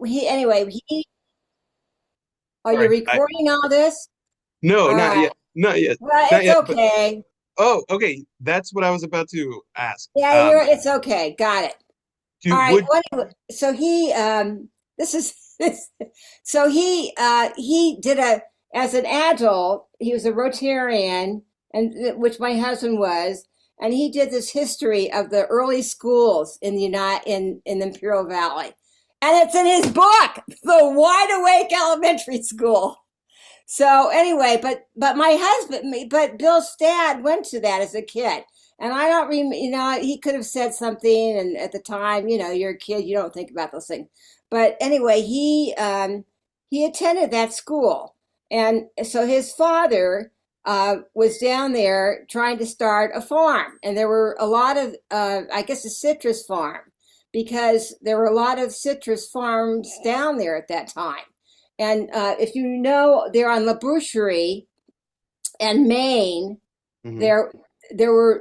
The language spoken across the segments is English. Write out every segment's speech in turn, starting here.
anyway, are you Sorry. recording all this? No, All not right. yet. Not yet. Well, Not it's yet. But okay. oh, okay. That's what I was about to ask. Yeah, it's okay. Got it. All Do right. would So this is this. So he did as an adult. He was a Rotarian, and which my husband was, and he did this history of the early schools in the in the Imperial Valley, and it's in his book, The Wide Awake Elementary School. So anyway, but my husband, but Bill's dad went to that as a kid, and I don't remember. He could have said something, and at the time, you're a kid, you don't think about those things. But anyway, he attended that school, and so his father was down there trying to start a farm, and there were a lot of, I guess, a citrus farm, because there were a lot of citrus farms down there at that time. And if you know, they're on La Boucherie and Maine. Mhm. There,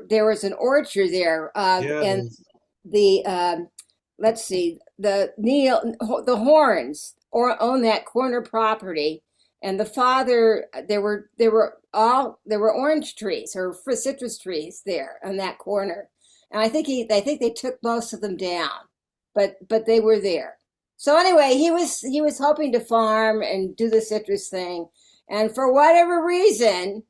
there was an orchard there, and Yes. the let's see, the Horns or own that corner property, and the father, there were orange trees or citrus trees there on that corner, and I think they took most of them down, but they were there. So anyway, he was hoping to farm and do the citrus thing, and for whatever reason,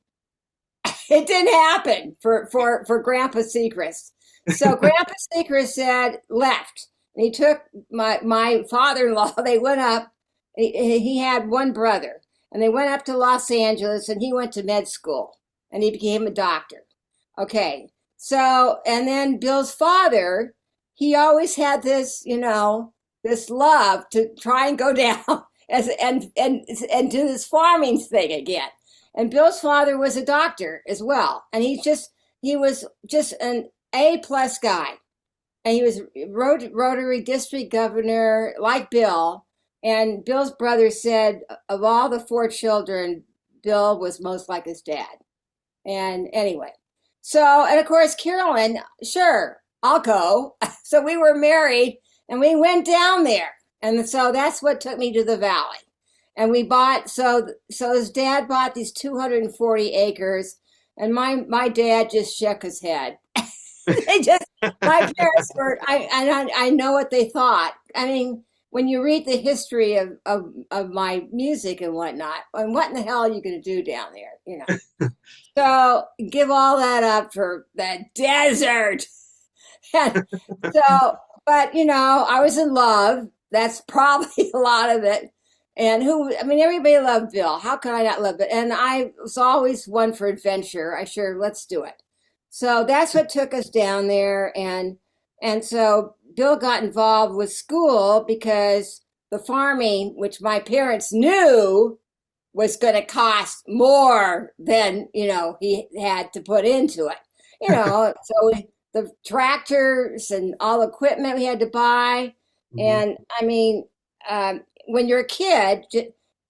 it didn't happen for Grandpa Sechrist. So Grandpa Sechrist said left, and he took my father-in-law. They went up. He had one brother, and they went up to Los Angeles, and he went to med school, and he became a doctor. Okay, so and then Bill's father, he always had this, this love to try and go down as and do this farming thing again. And Bill's father was a doctor as well, and he was just an A-plus guy, and he was Rotary District Governor like Bill. And Bill's brother said of all the four children, Bill was most like his dad. And anyway, so and of course Carolyn, sure, I'll go. So we were married, and we went down there, and so that's what took me to the valley. And we bought, so his dad bought these 240 acres, and my dad just shook his head. They just My parents were, I know what they thought. I mean, when you read the history of my music and whatnot, and what in the hell are you going to do down there? So give all that up for the desert. And so, but I was in love. That's probably a lot of it. And I mean, everybody loved Bill. How could I not love it? And I was always one for adventure. Let's do it. So that's what took us down there. And so Bill got involved with school because the farming, which my parents knew was going to cost more than, he had to put into it. The tractors and all equipment we had to buy. Mhm. And I mean, when you're a kid,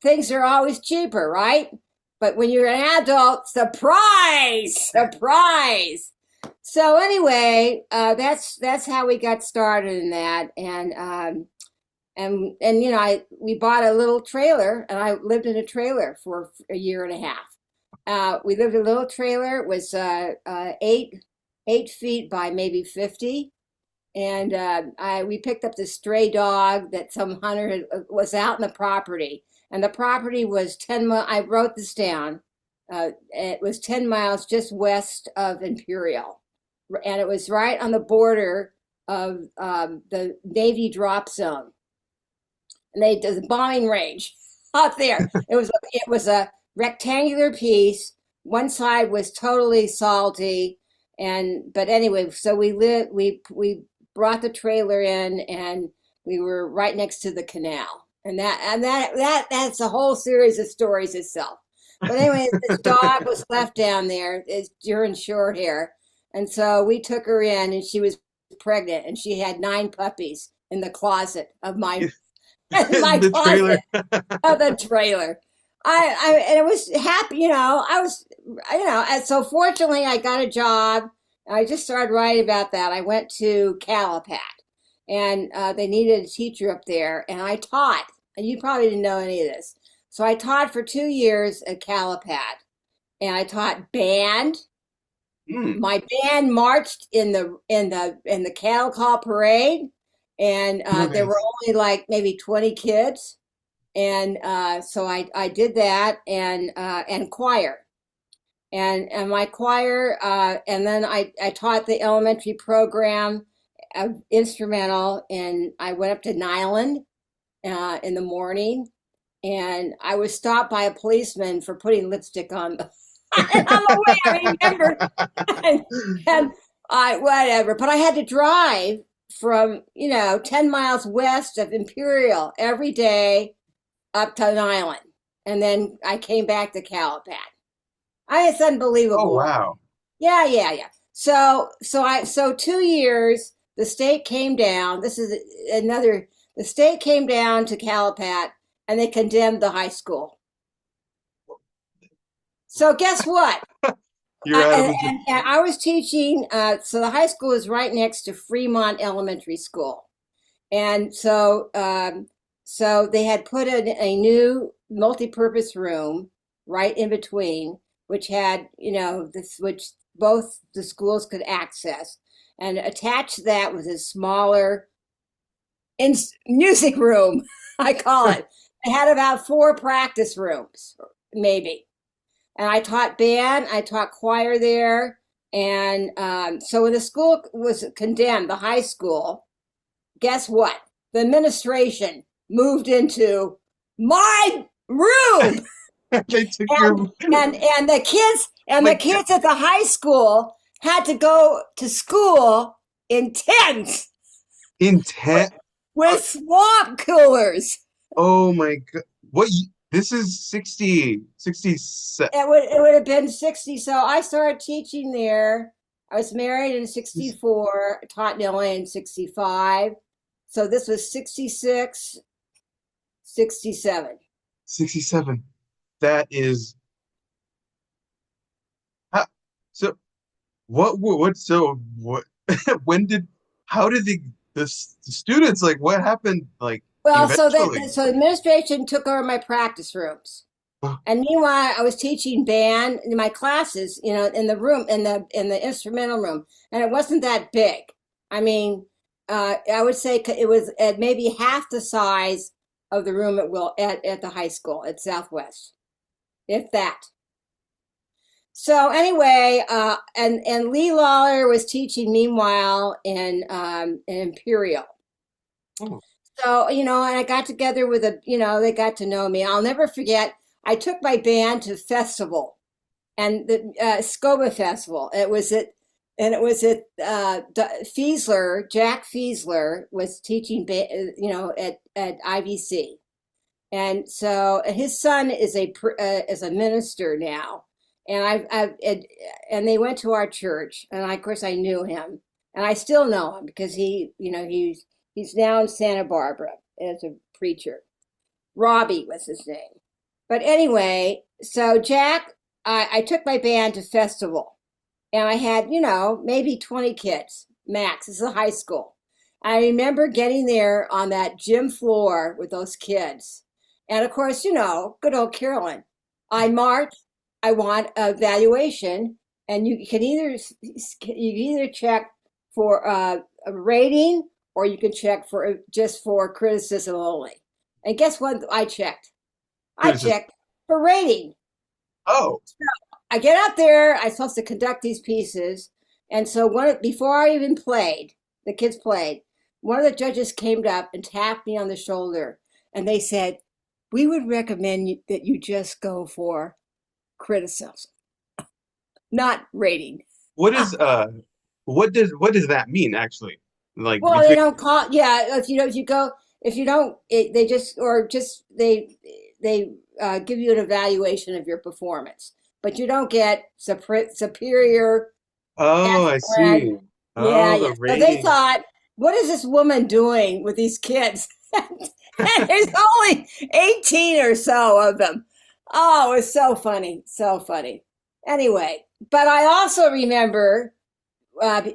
things are always cheaper, right? But when you're an adult, surprise, surprise. So anyway, that's how we got started in that, and we bought a little trailer, and I lived in a trailer for a year and a half. We lived in a little trailer. It was 8 feet by maybe 50, and we picked up this stray dog that some hunter was out in the property, and the property was 10 miles. I wrote this down. It was 10 miles just west of Imperial, and it was right on the border of the Navy drop zone, and they did the bombing range out there. It was a rectangular piece. One side was totally salty, but anyway, so we brought the trailer in, and we were right next to the canal, and that's a whole series of stories itself. But anyway, this dog was left down there during short hair, and so we took her in, and she was pregnant, and she had 9 puppies in the closet of my in my The trailer. closet of the trailer. And it was happy, I was, and so fortunately I got a job, and I just started writing about that. I went to Calipat, and they needed a teacher up there, and I taught. And you probably didn't know any of this. So I taught for 2 years at Calipat, and I taught band. Mm. My band marched in the cattle call parade, and there were Nice. only like maybe 20 kids, and so I did that, and choir, and my choir, and then I taught the elementary program, instrumental, and I went up to Nyland in the morning, and I was stopped by a policeman for putting lipstick on the on the way. I remember, and, and I whatever. But I had to drive from 10 miles west of Imperial every day up to an island, and then I came back to Calipat. It's Oh unbelievable. wow. Yeah, yeah, yeah. So 2 years, the state came down. This is another. The state came down to Calipat, and they condemned the high school. So guess what? You're out of a And I was teaching. So the high school is right next to Fremont Elementary School, and so they had put in a new multi-purpose room right in between, which had this, which both the schools could access, and attached to that was a smaller music room. I call it. It had about 4 practice rooms, maybe. And I taught band, I taught choir there. And so when the school was condemned, the high school, guess what? The administration moved into my room. They took and your and the like kids at the high school had to go to school in tents intent. with swamp coolers. Oh my God. This is 67. It would have been 60. So I started teaching there. I was married in 64, taught in LA in 65. So this was 66, 67. 67. That is how, so what when did how did the students like what happened like Well, eventually? so the administration took over my practice rooms. And meanwhile, I was teaching band in my classes, in the room, in the instrumental room, and it wasn't that big. I mean, I would say it was at maybe half the size of the room at the high school at Southwest, if that. So anyway, and Lee Lawler was teaching meanwhile in Imperial. Oh, So, and I got together with they got to know me. I'll never forget. I took my band to festival, and the Scoba Festival. Fiesler, Jack Fiesler was teaching, at IVC, and so his son is a minister now, and and they went to our church, and of course I knew him, and I still know him because he's now in Santa Barbara as a preacher. Robbie was his name. But anyway, so Jack, I took my band to festival, and I had, maybe 20 kids max. This is a high school. I remember getting there on that gym floor with those kids. And of course, good old Carolyn. I march, I want a valuation, and you can either check for a rating, or you can check for just for criticism only. And guess what? I checked. I criticism. checked for rating. Oh, I get out there. I'm supposed to conduct these pieces, and so before I even played, the kids played. One of the judges came up and tapped me on the shoulder, and they said, "We would recommend that you just go for criticism, not rating." what is what does that mean actually? Like Well, they between don't call. Yeah, if you go, if you don't, they just they give you an evaluation of your performance, but you don't get superior, Oh, I excellent. see. Yeah, Oh, the yeah. So they rating. thought, what is this woman doing with these kids? And there's only 18 or so of them. Oh, it was so funny, so funny. Anyway, but I also remember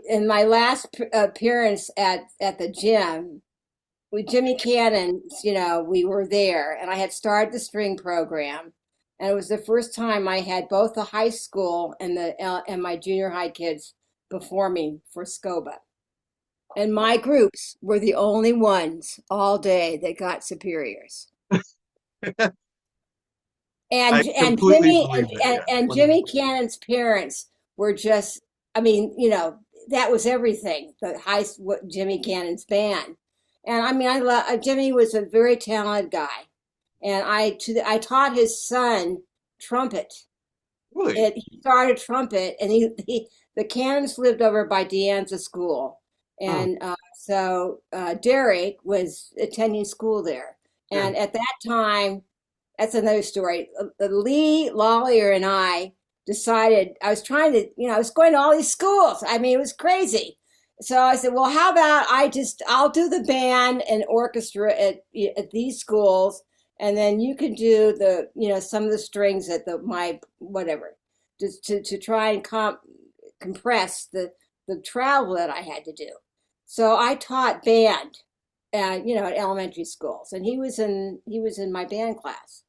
in my last appearance at the gym with Jimmy Cannon, we were there, and I had started the string program, and it was the first time I had both the high school and my junior high kids performing for SCOBA. And my groups were the only ones all day that got superiors. I And completely believe that. Yeah, Jimmy 100%. Cannon's parents were just, I mean, that was everything. Jimmy Cannon's band, and I mean, I love Jimmy was a very talented guy, and I taught his son trumpet. Really? He started trumpet, and the Cannons lived over by Deanza School, Oh, and Derek was attending school there, yeah. and at that time, that's another story. Lee Lawlier and I decided I was trying to, I was going to all these schools. I mean, it was crazy. So I said, well, how about I'll do the band and orchestra at these schools, and then you can do some of the strings at my whatever, just to try and compress the travel that I had to do. So I taught band, at elementary schools, and he was in my band class.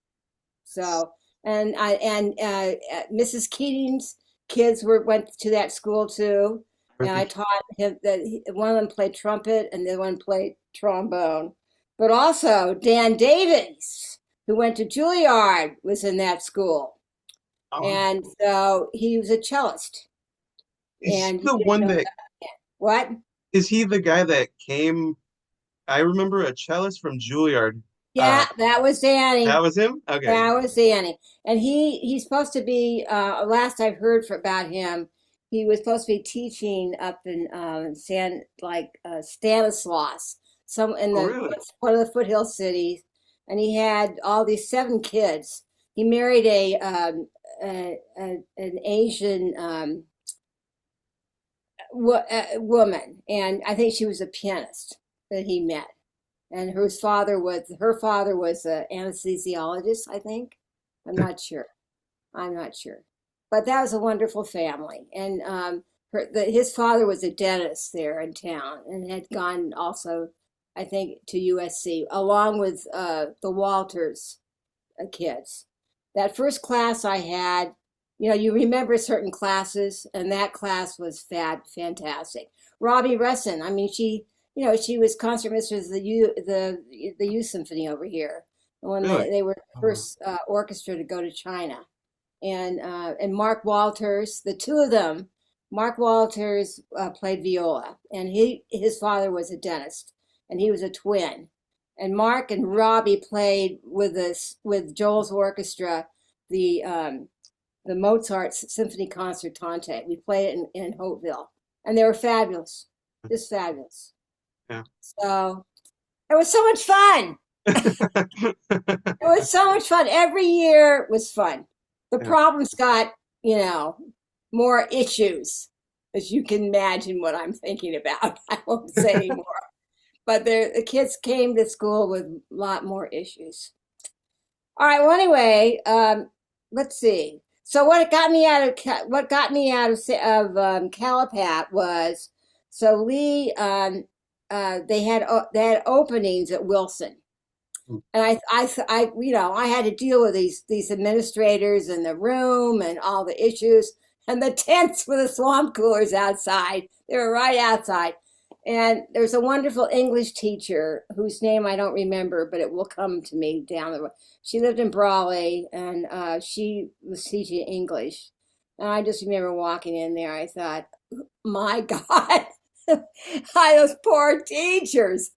So Mrs. Keating's kids went to that school too, and I taught him that one of them played trumpet and the other one played trombone. But also Dan Davies, who went to Juilliard, was in that school, Um, and so he was a cellist. is he And the one that what? is he the guy that came? I remember a cellist from Juilliard. Uh, Yeah, that was Danny. that was him? Okay. That was Danny, and he's supposed to be. Last I've heard about him, he was supposed to be teaching up in Stanislaus, some in Oh, the really? one of the foothill cities, and he had all these 7 kids. He married an Asian woman, and I think she was a pianist that he met, and her father was an anesthesiologist, I think. I'm not sure. I'm not sure. But that was a wonderful family. And his father was a dentist there in town and had gone also, I think, to USC, along with the Walters kids. That first class I had, you remember certain classes, and that class was fantastic. Robbie Resson, I mean, she was concert mistress of the youth symphony over here when Really? they were the Oh, first orchestra to go to China, and Mark Walters, the two of them. Mark Walters played viola, and his father was a dentist, and he was a twin. And Mark and Robbie played with Joel's orchestra the Mozart Symphony Concertante. We played it in Hopeville, and they were fabulous, just fabulous. yeah. So it was so much fun. It was so much fun. Every year was fun. The Yeah. problems got, more issues, as you can imagine what I'm thinking about. I won't say anymore. But the kids came to school with a lot more issues. All right. Well, anyway, let's see. So what got me out of Calipat was so Lee they had openings at Wilson, and I had to deal with these administrators in the room and all the issues and the tents with the swamp coolers outside. They were right outside. And there's a wonderful English teacher whose name I don't remember, but it will come to me down the road. She lived in Brawley, and she was teaching English. And I just remember walking in there. I thought, my God, those poor teachers.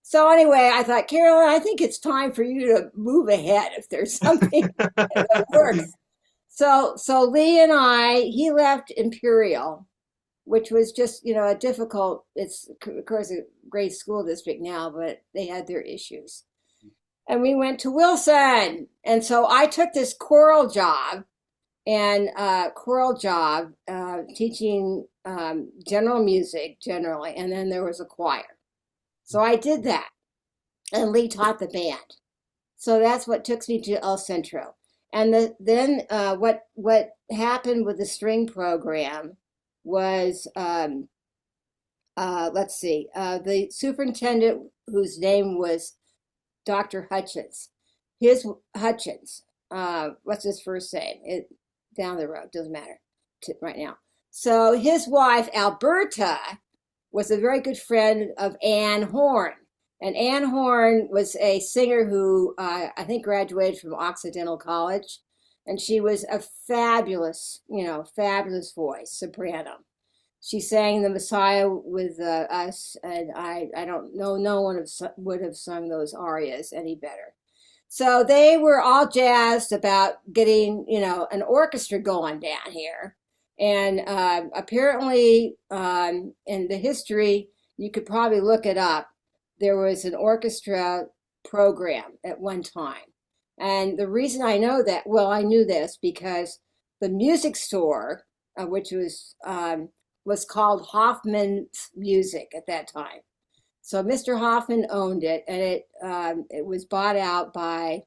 So anyway, I thought, Carolyn, I think it's time for you to move ahead if there's something that works. So Lee and he left Imperial, which was just, a difficult, it's of course a great school district now, but they had their issues. And we went to Wilson. And so I took this choral job teaching general music generally. And then there was a choir. So I did that. And Lee taught the band. So that's what took me to El Centro. And then what happened with the string program was let's see, the superintendent whose name was Dr. Hutchins. His Hutchins, what's his first name? Down the road, doesn't matter right now. So his wife, Alberta, was a very good friend of Ann Horn. And Ann Horn was a singer who I think graduated from Occidental College. And she was a fabulous, fabulous voice, soprano. She sang the Messiah with us, and I don't know, no one would have sung those arias any better. So they were all jazzed about getting, an orchestra going down here. And apparently, in the history, you could probably look it up. There was an orchestra program at one time. And the reason I know that, well, I knew this because the music store, which was called Hoffman's Music at that time. So Mr. Hoffman owned it, and it was bought out by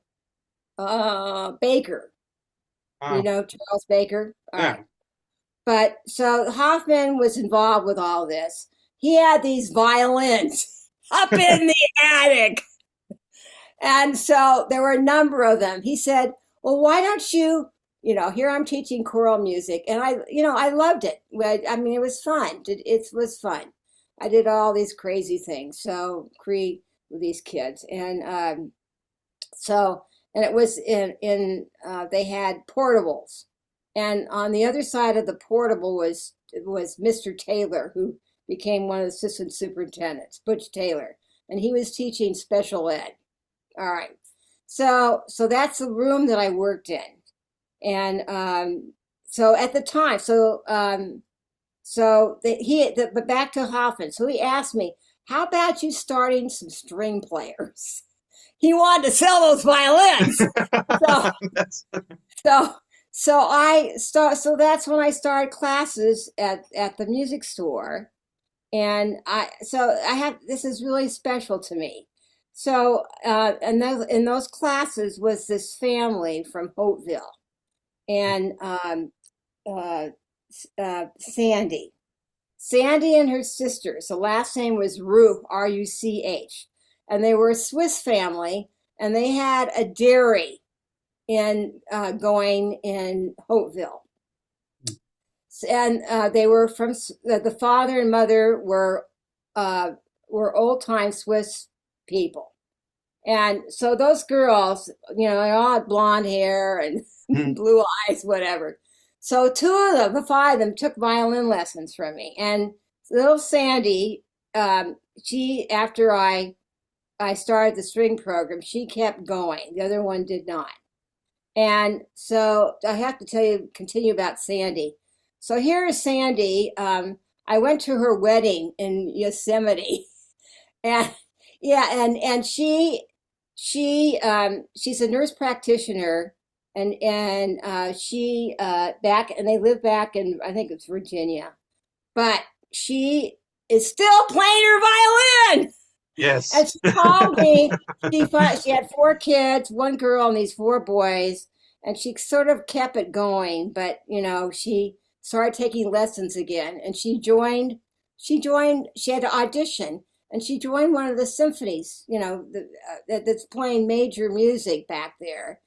Baker. You Wow. know Charles Baker? All Yeah. right. But so Hoffman was involved with all this. He had these violins up in the attic. And so there were a number of them. He said, well, why don't you, here I'm teaching choral music. And I loved it. I mean, it was fun. It was fun. I did all these crazy things. So Cree with these kids. And and it was they had portables. And on the other side of the portable was Mr. Taylor, who became one of the assistant superintendents, Butch Taylor. And he was teaching special ed. All right. So that's the room that I worked in. And so at the time, but back to Hoffman. So he asked me, how about you starting some string players? He wanted to sell those violins. So That's so that's when I started classes at the music store. And this is really special to me. So, and in those classes was this family from Hopeville, and Sandy. Sandy and her sisters. The last name was Ruch, Ruch, and they were a Swiss family, and they had a dairy going in Hopeville. And they were from the father and mother were old time Swiss people, and so those girls, they all had blonde hair and blue eyes, whatever. So the five of them, took violin lessons from me, and little Sandy, she after I started the string program, she kept going. The other one did not, and so I have to continue about Sandy. So here is Sandy. I went to her wedding in Yosemite, and yeah, and she's a nurse practitioner, and she back and they live back in, I think it's Virginia, but she is still playing her violin. yes. And she called me. She had 4 kids, 1 girl and these 4 boys, and she sort of kept it going. But she started taking lessons again, and she joined. She had to audition, and she joined one of the symphonies, that's playing major music back there.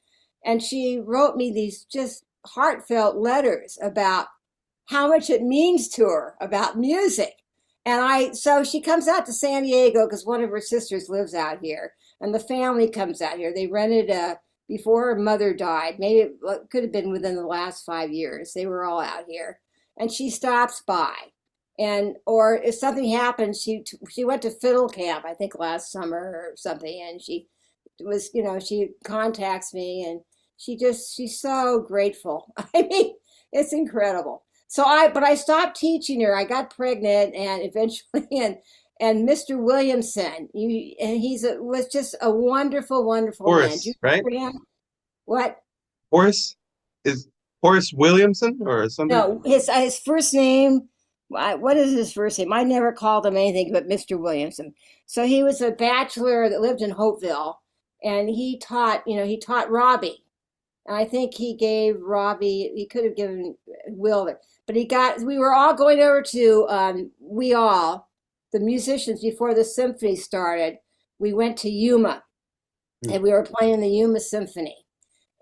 And she wrote me these just heartfelt letters about how much it means to her about music. And so she comes out to San Diego because one of her sisters lives out here, and the family comes out here. They rented before her mother died. Maybe it could have been within the last 5 years. They were all out here, and she stops by. Or if something happens, she went to fiddle camp, I think last summer or something, and she contacts me, and she's so grateful. I mean, it's incredible. But I stopped teaching her. I got pregnant, and eventually, and Mr. Williamson, was just a wonderful, wonderful man. Do you right? remember him? What? Horace is Horace Williamson or something? No, his first name. What is his first name? I never called him anything but Mr. Williamson. So he was a bachelor that lived in Hopeville, and he taught Robbie. And I think he gave Robbie, he could have given Will, but we were all going over to, the musicians before the symphony started, we went to Yuma Hmm. and we were playing the Yuma Symphony.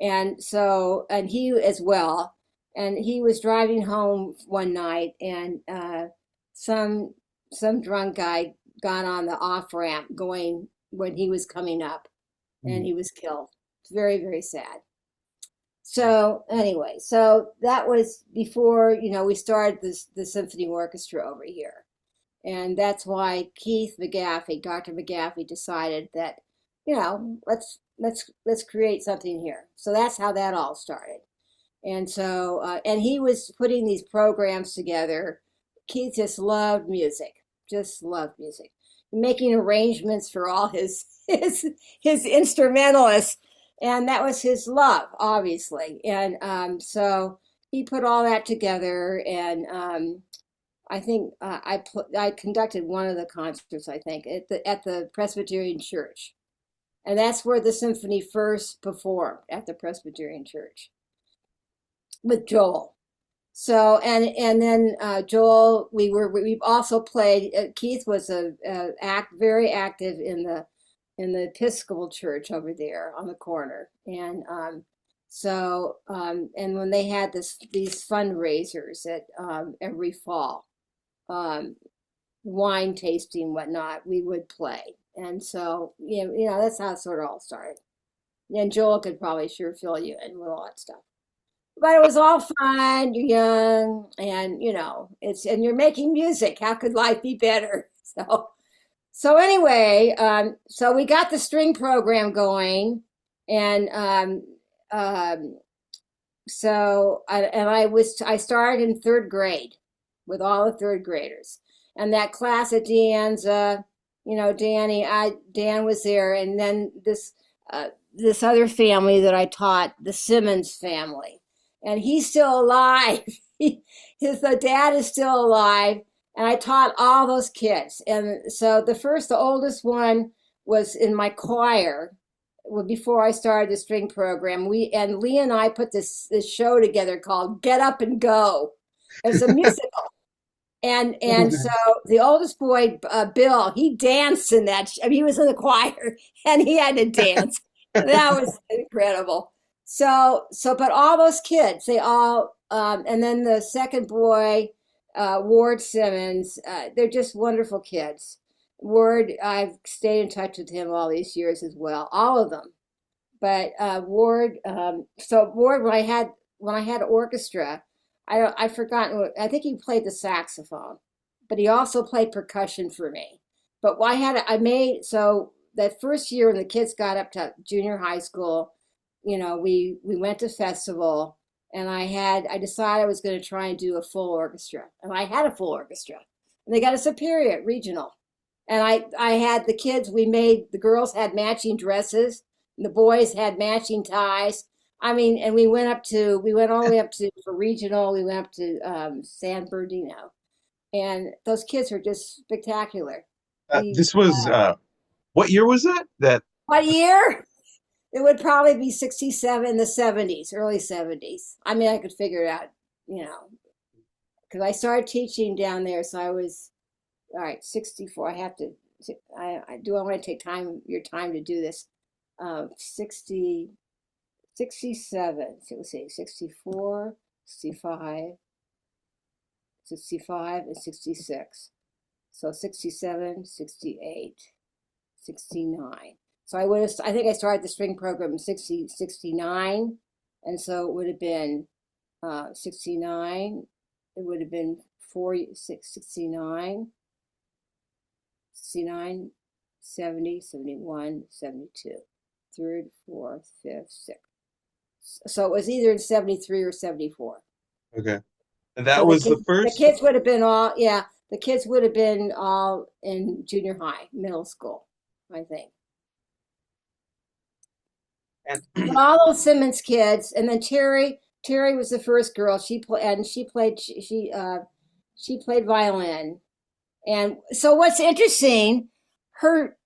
And so, and he as well. And he was driving home one night and some, some drunk guy got on the off ramp going when he was coming up and he was killed. It's very, very sad. So anyway, so that was before, we started the symphony orchestra over here. And that's why Keith McGaffey, Dr. McGaffey decided that, let's create something here. So that's how that all started. And so and he was putting these programs together. Keith just loved music, making arrangements for all his instrumentalists, and that was his love, obviously. And so he put all that together, and I think I conducted one of the concerts, I think, at the Presbyterian Church, and that's where the symphony first performed, at the Presbyterian Church with Joel. So and then Joel, we've also played. Keith was very active in the Episcopal Church over there on the corner, and and when they had these fundraisers at every fall, um, wine tasting, whatnot, we would play, and so that's how it sort of all started. And Joel could probably sure fill you in with all that stuff. But it was all fun. You're young, and and you're making music. How could life be better? So anyway, so we got the string program going, and I started in third grade with all the third graders, and that class at Deanne's, Dan was there, and then this other family that I taught, the Simmons family, and he's still alive. The dad is still alive, and I taught all those kids. And so the oldest one was in my choir. Well, before I started the string program, Lee and I put this show together called Get Up and Go. It was a musical. And so the oldest boy, Bill, he danced in that. He was in the choir and he had to dance. That was incredible. But all those kids, they all, and then the second boy, Ward Simmons, they're just wonderful kids. Ward, I've stayed in touch with him all these years as well, all of them. But Ward, Ward, when I had orchestra, I've forgotten. I think he played the saxophone, but he also played percussion for me. But I made so that first year when the kids got up to junior high school, we went to festival, and I decided I was going to try and do a full orchestra, and I had a full orchestra, and they got a superior regional, and I had the kids. The girls had matching dresses, and the boys had matching ties. I mean, and we went all the way up to, for regional, we went up to San Bernardino. And those kids are just spectacular. We, This was what year was that? what year? It would probably be 67, the 70s, early 70s. I mean, I could figure it out, because I started teaching down there. So I was, all right, 64. I want to take your time to do this. 60, 67, so let's see, 64, 65, 65, and 66. So 67, 68, 69. So I think I started the string program in 69. And so it would have been 69. It would have been 69, 69, 70, 71, 72. Third, fourth, fifth, sixth. So it was either in 73 or 74. Okay. And that So was the the first? kids would have been all, yeah, the kids would have been all in junior high, middle school, I think. And But all those Simmons kids, and then Terry was the first girl. She played violin. And so what's interesting, her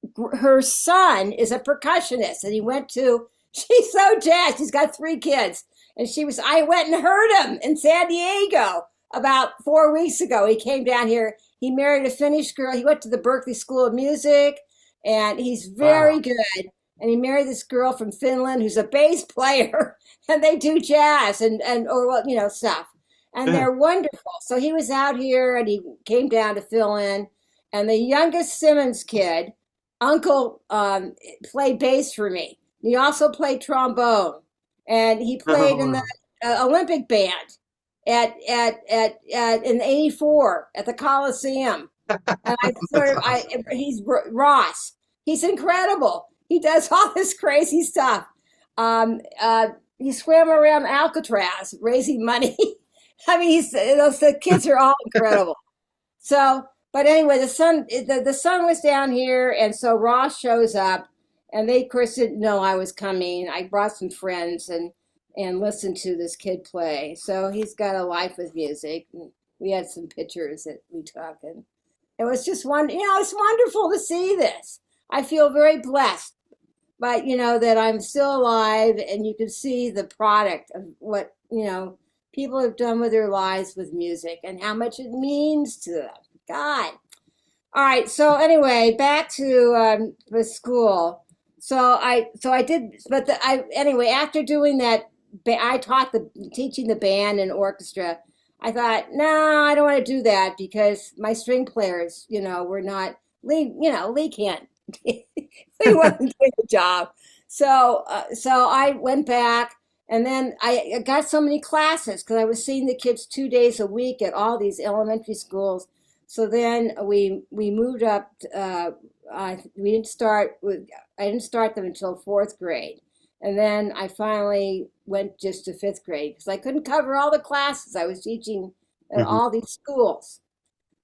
son is a percussionist, and he went to She's so jazzed. She's got 3 kids. And I went and heard him in San Diego about 4 weeks ago. He came down here. He married a Finnish girl. He went to the Berkeley School of Music, and he's Wow. very good. And he married this girl from Finland who's a bass player, and they do jazz and or well, stuff. And Yeah. they're wonderful. So he was out here, and he came down to fill in. And the youngest Simmons kid, Uncle, played bass for me. He also played trombone, and he Oh, played in the wow. Olympic band in '84 at the Coliseum. And I sort That's of, awesome. he's Ross. He's incredible. He does all this crazy stuff. He swam around Alcatraz raising money. I mean, the kids are all incredible. So, but anyway, the son was down here, and so Ross shows up, and they of course didn't know I was coming. I brought some friends and listened to this kid play. So he's got a life with music. And we had some pictures that we took, and it was just it's wonderful to see this. I feel very blessed, but that I'm still alive, and you can see the product of what people have done with their lives with music and how much it means to them. God. All right. So anyway, back to the school. So I did, but anyway, after doing that, I taught the teaching the band and orchestra. I thought, no, I don't want to do that because my string players, were not Lee. Lee can't. Lee wasn't doing the job. So I went back, and then I got so many classes because I was seeing the kids 2 days a week at all these elementary schools. So then we moved up. We didn't start with. I didn't start them until fourth grade, and then I finally went just to fifth grade because I couldn't cover all the classes I was teaching at Hmm. all these schools.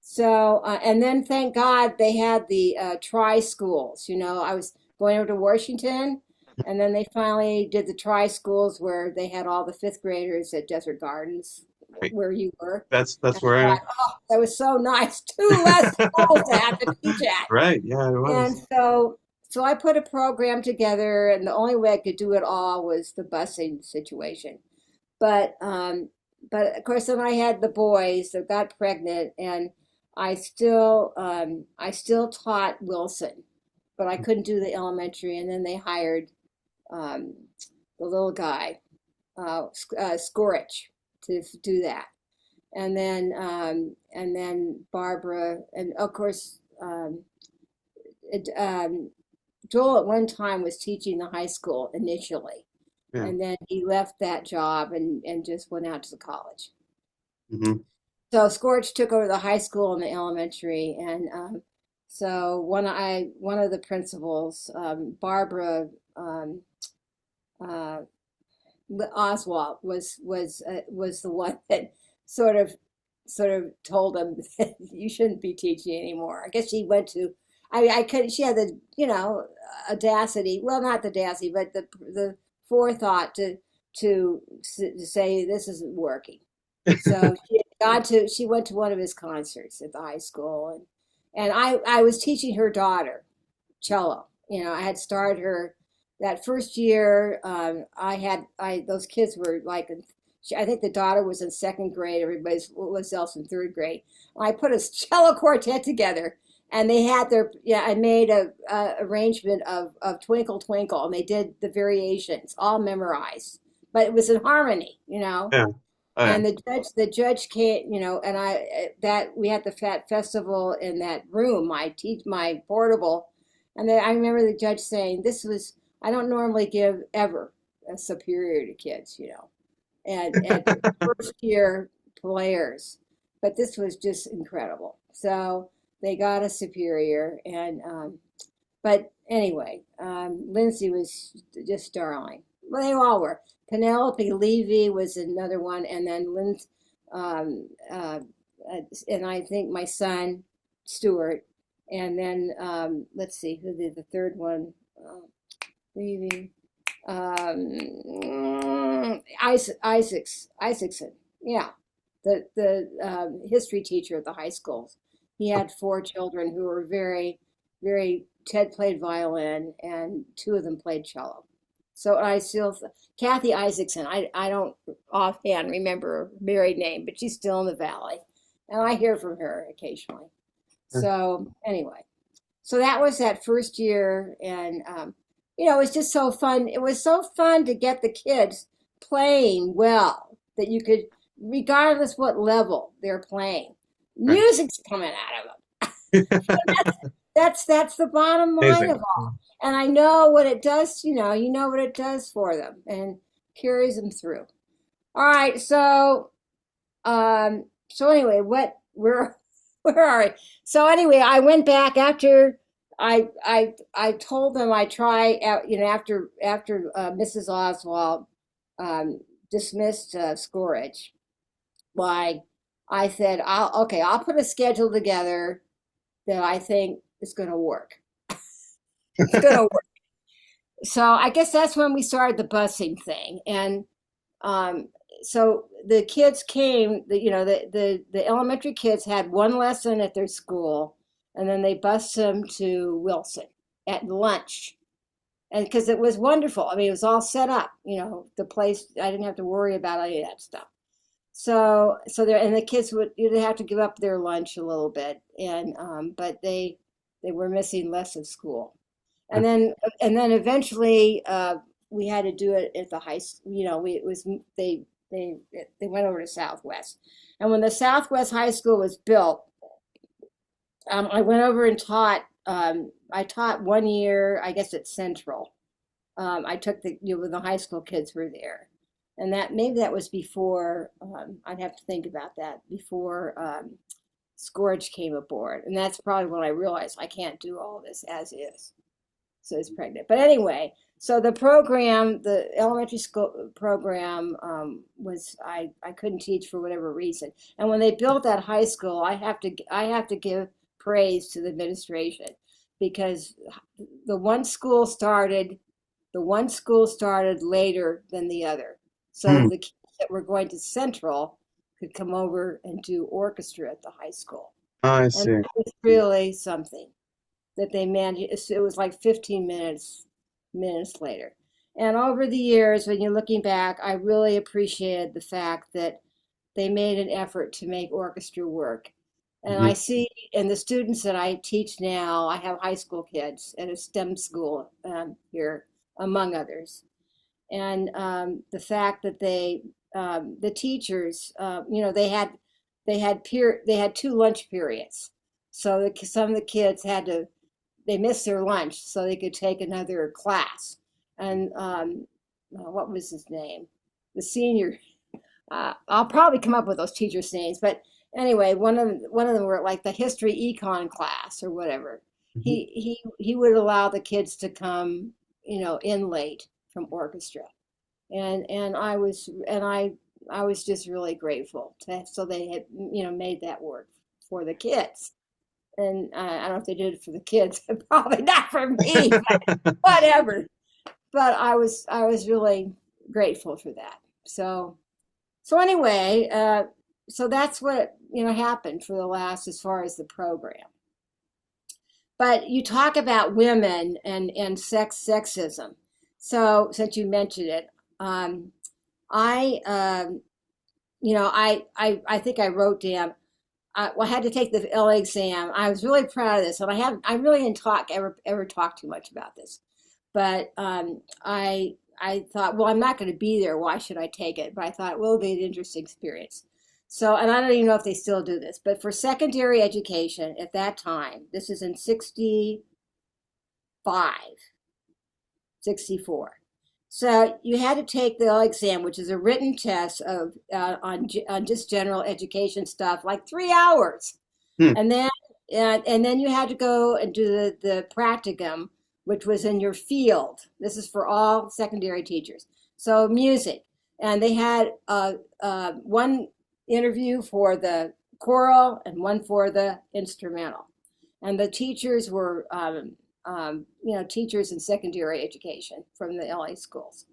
So and then thank God they had the tri schools. I was going over to Washington, and then they finally did the tri schools where they had all the fifth graders at Desert Gardens, Right. where you were. That's And I where thought, oh, that was so nice. Two less schools to have to teach at. right. Yeah, it And was. so I put a program together, and the only way I could do it all was the busing situation. But of course, then I had the boys that got pregnant, and I still taught Wilson, but I couldn't do the elementary. And then they hired um, the little guy, Scorich, to do that. And then Barbara, and of course, Joel at one time was teaching the high school initially, Yeah. and then he left that job and just went out to the college. Hmm. So Scorch took over the high school and the elementary, and so one of the principals, Barbara um, uh, Oswald, was the one that sort of sort of told him that you shouldn't be teaching anymore. I guess she went to. I could. She had the audacity. Well, not the audacity, but the forethought to say this isn't working. So she went to one of his concerts at the high school, and I was teaching her daughter cello. I had started her that first year. I those kids were like, I think the daughter was in second grade. Everybody was else in third grade. I put a cello quartet together, and they had their I made a arrangement of Twinkle Twinkle, and they did the variations all memorized, but it was in harmony. Yeah. Oh, yeah. And the judge came, and that we had the Fat Festival in that room, my portable, and then I remember the judge saying, I don't normally give ever a superior to kids, and first year players, but this was just incredible. So they got a superior, and but anyway, Lindsay was just darling. Well, they all were. Penelope Levy was another one, and then um, uh, and I think my son Stuart, and then let's see who the third one, Levy, Isaacson, yeah, the history teacher at the high schools. He had 4 children who were very, very. Ted played violin, and 2 of them played cello. So I still, Kathy Isaacson, I don't offhand remember her married name, but she's still in the Valley. And I hear from her occasionally. So anyway, so that was that first year. And, it was just so fun. It was so fun to get the kids playing well that you could, regardless what level they're playing, Right. music's coming out of them. That's the bottom line Amazing. of all. And I know what it does, you know what it does for them and carries them through. All right, so anyway, where are we? So anyway, I went back after I told them I try out, after Mrs. Oswald dismissed Scourge. Why I said I'll put a schedule together that I think is going to work. It's going to work. So I guess that's when we started the busing thing, and so the kids came. The elementary kids had one lesson at their school, and then they bused them to Wilson at lunch, and because it was wonderful. I mean, it was all set up. The place, I didn't have to worry about any of that stuff. So there, and the kids would have to give up their lunch a little bit, and but they were missing less of school. And then eventually we had to do it at the high school. They went over to Southwest, and when the Southwest High School was built, I went over and taught. I taught 1 year, I guess, at Central. I took when the high school kids were there, and that was before. I'd have to think about that before Scourge came aboard, and that's probably when I realized I can't do all this as is. So it's pregnant. But anyway, so the program, the elementary school program, was I couldn't teach for whatever reason. And when they built that high school, I have to give praise to the administration, because the one school started later than the other. So the kids that were going to Central could come over and do orchestra at the high school. Oh, I And see. that was really something that they managed. It was like 15 minutes later. And over the years, when you're looking back, I really appreciated the fact that they made an effort to make orchestra work. And Mhm. I see in the students that I teach now, I have high school kids at a STEM school here, among others. And the fact that the teachers, they had 2 lunch periods. So some of the kids they missed their lunch so they could take another class. And what was his name? The senior. I'll probably come up with those teachers' names, but anyway, one of them were like the history econ class or whatever. Mhm. He would allow the kids to come, in late from orchestra, and I was just really grateful so they had made that work for the kids. And I don't know if they did it for the kids, probably not for me, but whatever. But I was really grateful for that. So anyway, so that's what happened for the last, as far as the program. But you talk about women and sexism. So since you mentioned it, I I think I wrote down. I had to take the LA exam. I was really proud of this, and I really didn't ever talk too much about this, but I thought, well, I'm not going to be there. Why should I take it? But I thought, well, it'll be an interesting experience. So, and I don't even know if they still do this, but for secondary education at that time, this is in 65, 64. So you had to take the exam, which is a written test on just general education stuff, like 3 hours, Hmm. and then you had to go and do the practicum, which was in your field. This is for all secondary teachers. So music, and they had one interview for the choral and one for the instrumental, and the teachers were teachers in secondary education from the LA schools.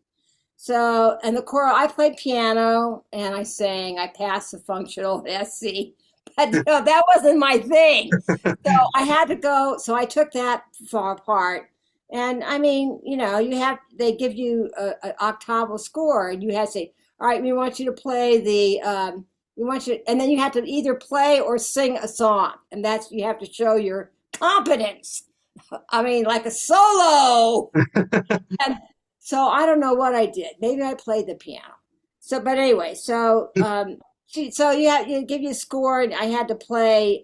So, and the choral, I played piano and I sang. I passed the functional SC, but that wasn't my thing. So I had to go. So I took that far apart, And I mean, they give you an octaval score, and you have to say, all right, we want you to play we want you, and then you have to either play or sing a song, and you have to show your competence. I mean, like a solo. And so I don't know what I did. Maybe I played the piano. So, but anyway, so you give you a score, and I had to play.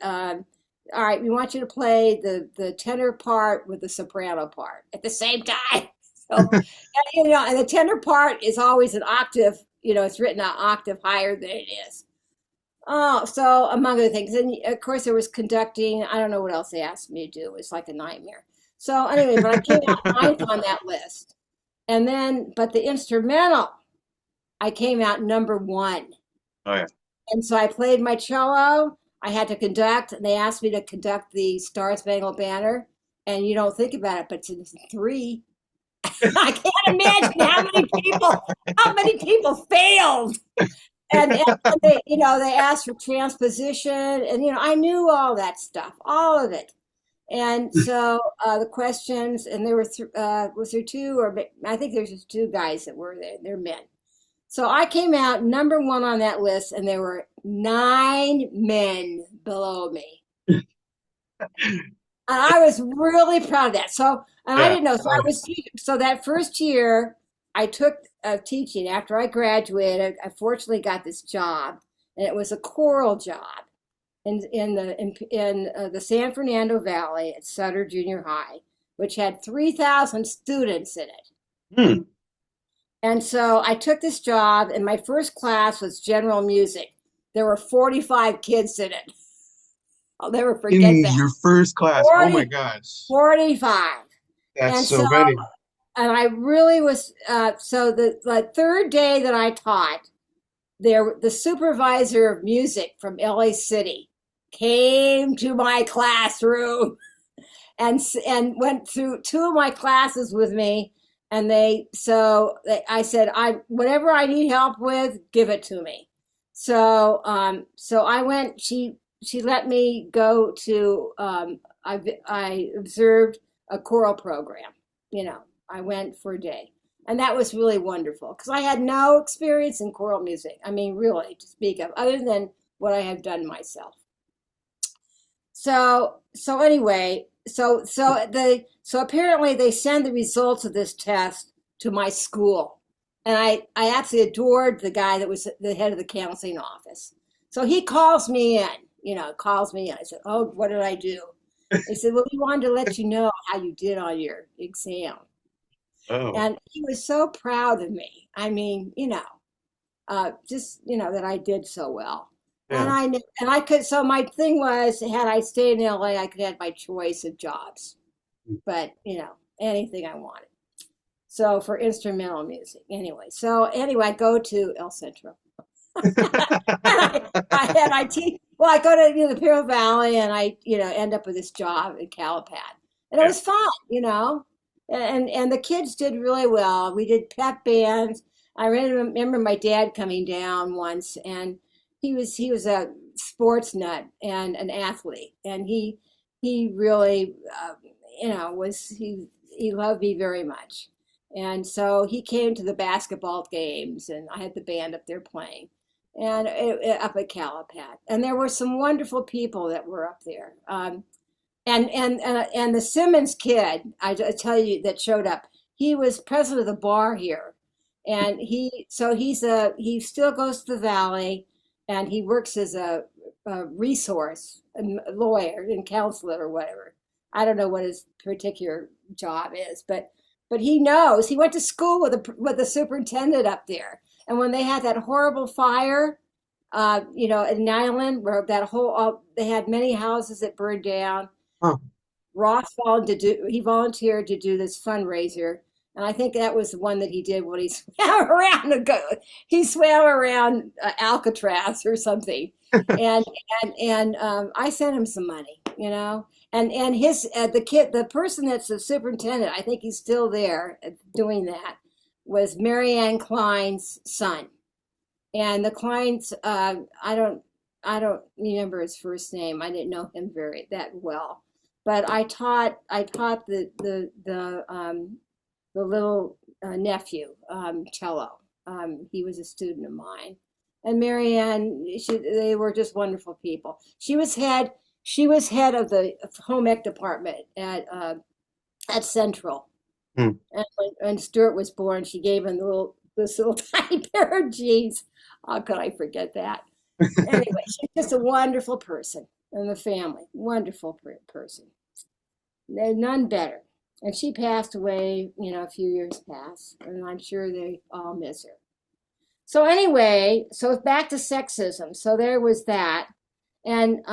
All right, we want you to play the tenor part with the soprano part at the same time. So, and the tenor part is always an octave. It's written an octave higher than it is. Oh, so among other things, and of course there was conducting. I don't know what else they asked me to do. It's like a nightmare. So anyway, but I came out ninth on that list, and then but the instrumental, I came out number one. Oh yeah. And so I played my cello. I had to conduct, and they asked me to conduct the Star Spangled Banner. And you don't think about it, but it's three. I can't imagine how many people failed. And they asked for transposition, and I knew all that stuff, all of it. And so the questions, and there were was there two, or I think there's just two guys that were there. They're men. So I came out number one on that list, and there were 9 men below me. And I was really proud of that. So, and I Yeah. didn't know. So that first year I took teaching after I graduated. I fortunately got this job, and it was a choral job in the San Fernando Valley at Sutter Junior High, which had 3,000 students in it. Hmm. And so I took this job, and my first class was general music. There were 45 kids in it. I'll never forget In that. your first class. Oh my 40, gosh. 45. That's And so, so many. and I really was, so the third day that I taught, the supervisor of music from LA City came to my classroom and went through 2 of my classes with me. And I said, whatever I need help with, give it to me. So I went. She let me go to. I observed a choral program. I went for a day, and that was really wonderful because I had no experience in choral music. I mean, really, to speak of, other than what I have done myself. So anyway, so apparently they send the results of this test to my school. And I absolutely adored the guy that was the head of the counseling office. So he calls me in. I said, "Oh, what did I do?" He said, "Well, we wanted to let you know how you did on your exam." Oh, And he was so proud of me. I mean, just that I did so well. And yeah. I could. So my thing was, had I stayed in LA, I could have my choice of jobs, but anything I wanted. So for instrumental music, anyway. So anyway, I go to El Centro. I teach. Well, I go to the Imperial Valley, and I end up with this job in Calipad, and it Yeah. was fun. And the kids did really well. We did pep bands. I remember my dad coming down once, and he was a sports nut and an athlete, and he really was he loved me very much, and so he came to the basketball games, and I had the band up there playing, and up at Calipad, and there were some wonderful people that were up there. And the Simmons kid, I tell you, that showed up. He was president of the bar here, and he still goes to the Valley, and he works as a resource a lawyer and counselor or whatever. I don't know what his particular job is, but he knows. He went to school with the superintendent up there, and when they had that horrible fire, in Island, where they had many houses that burned down. Huh. He volunteered to do this fundraiser, and I think that was the one that he did when he swam around. He swam around Alcatraz or something, and I sent him some money, and his the person that's the superintendent, I think he's still there doing that, was Marianne Klein's son, and the Klein's I don't remember his first name. I didn't know him that well. but I taught the little nephew cello. He was a student of mine, and Marianne, they were just wonderful people. She was head of the home ec department at Central. Hmm. And when Stuart was born, she gave him this little tiny pair of jeans. How could I forget that? Anyway, she's just a wonderful person, and the family, wonderful person. None better. And she passed away, a few years past, and I'm sure they all miss her. So anyway, so back to sexism. So there was that, and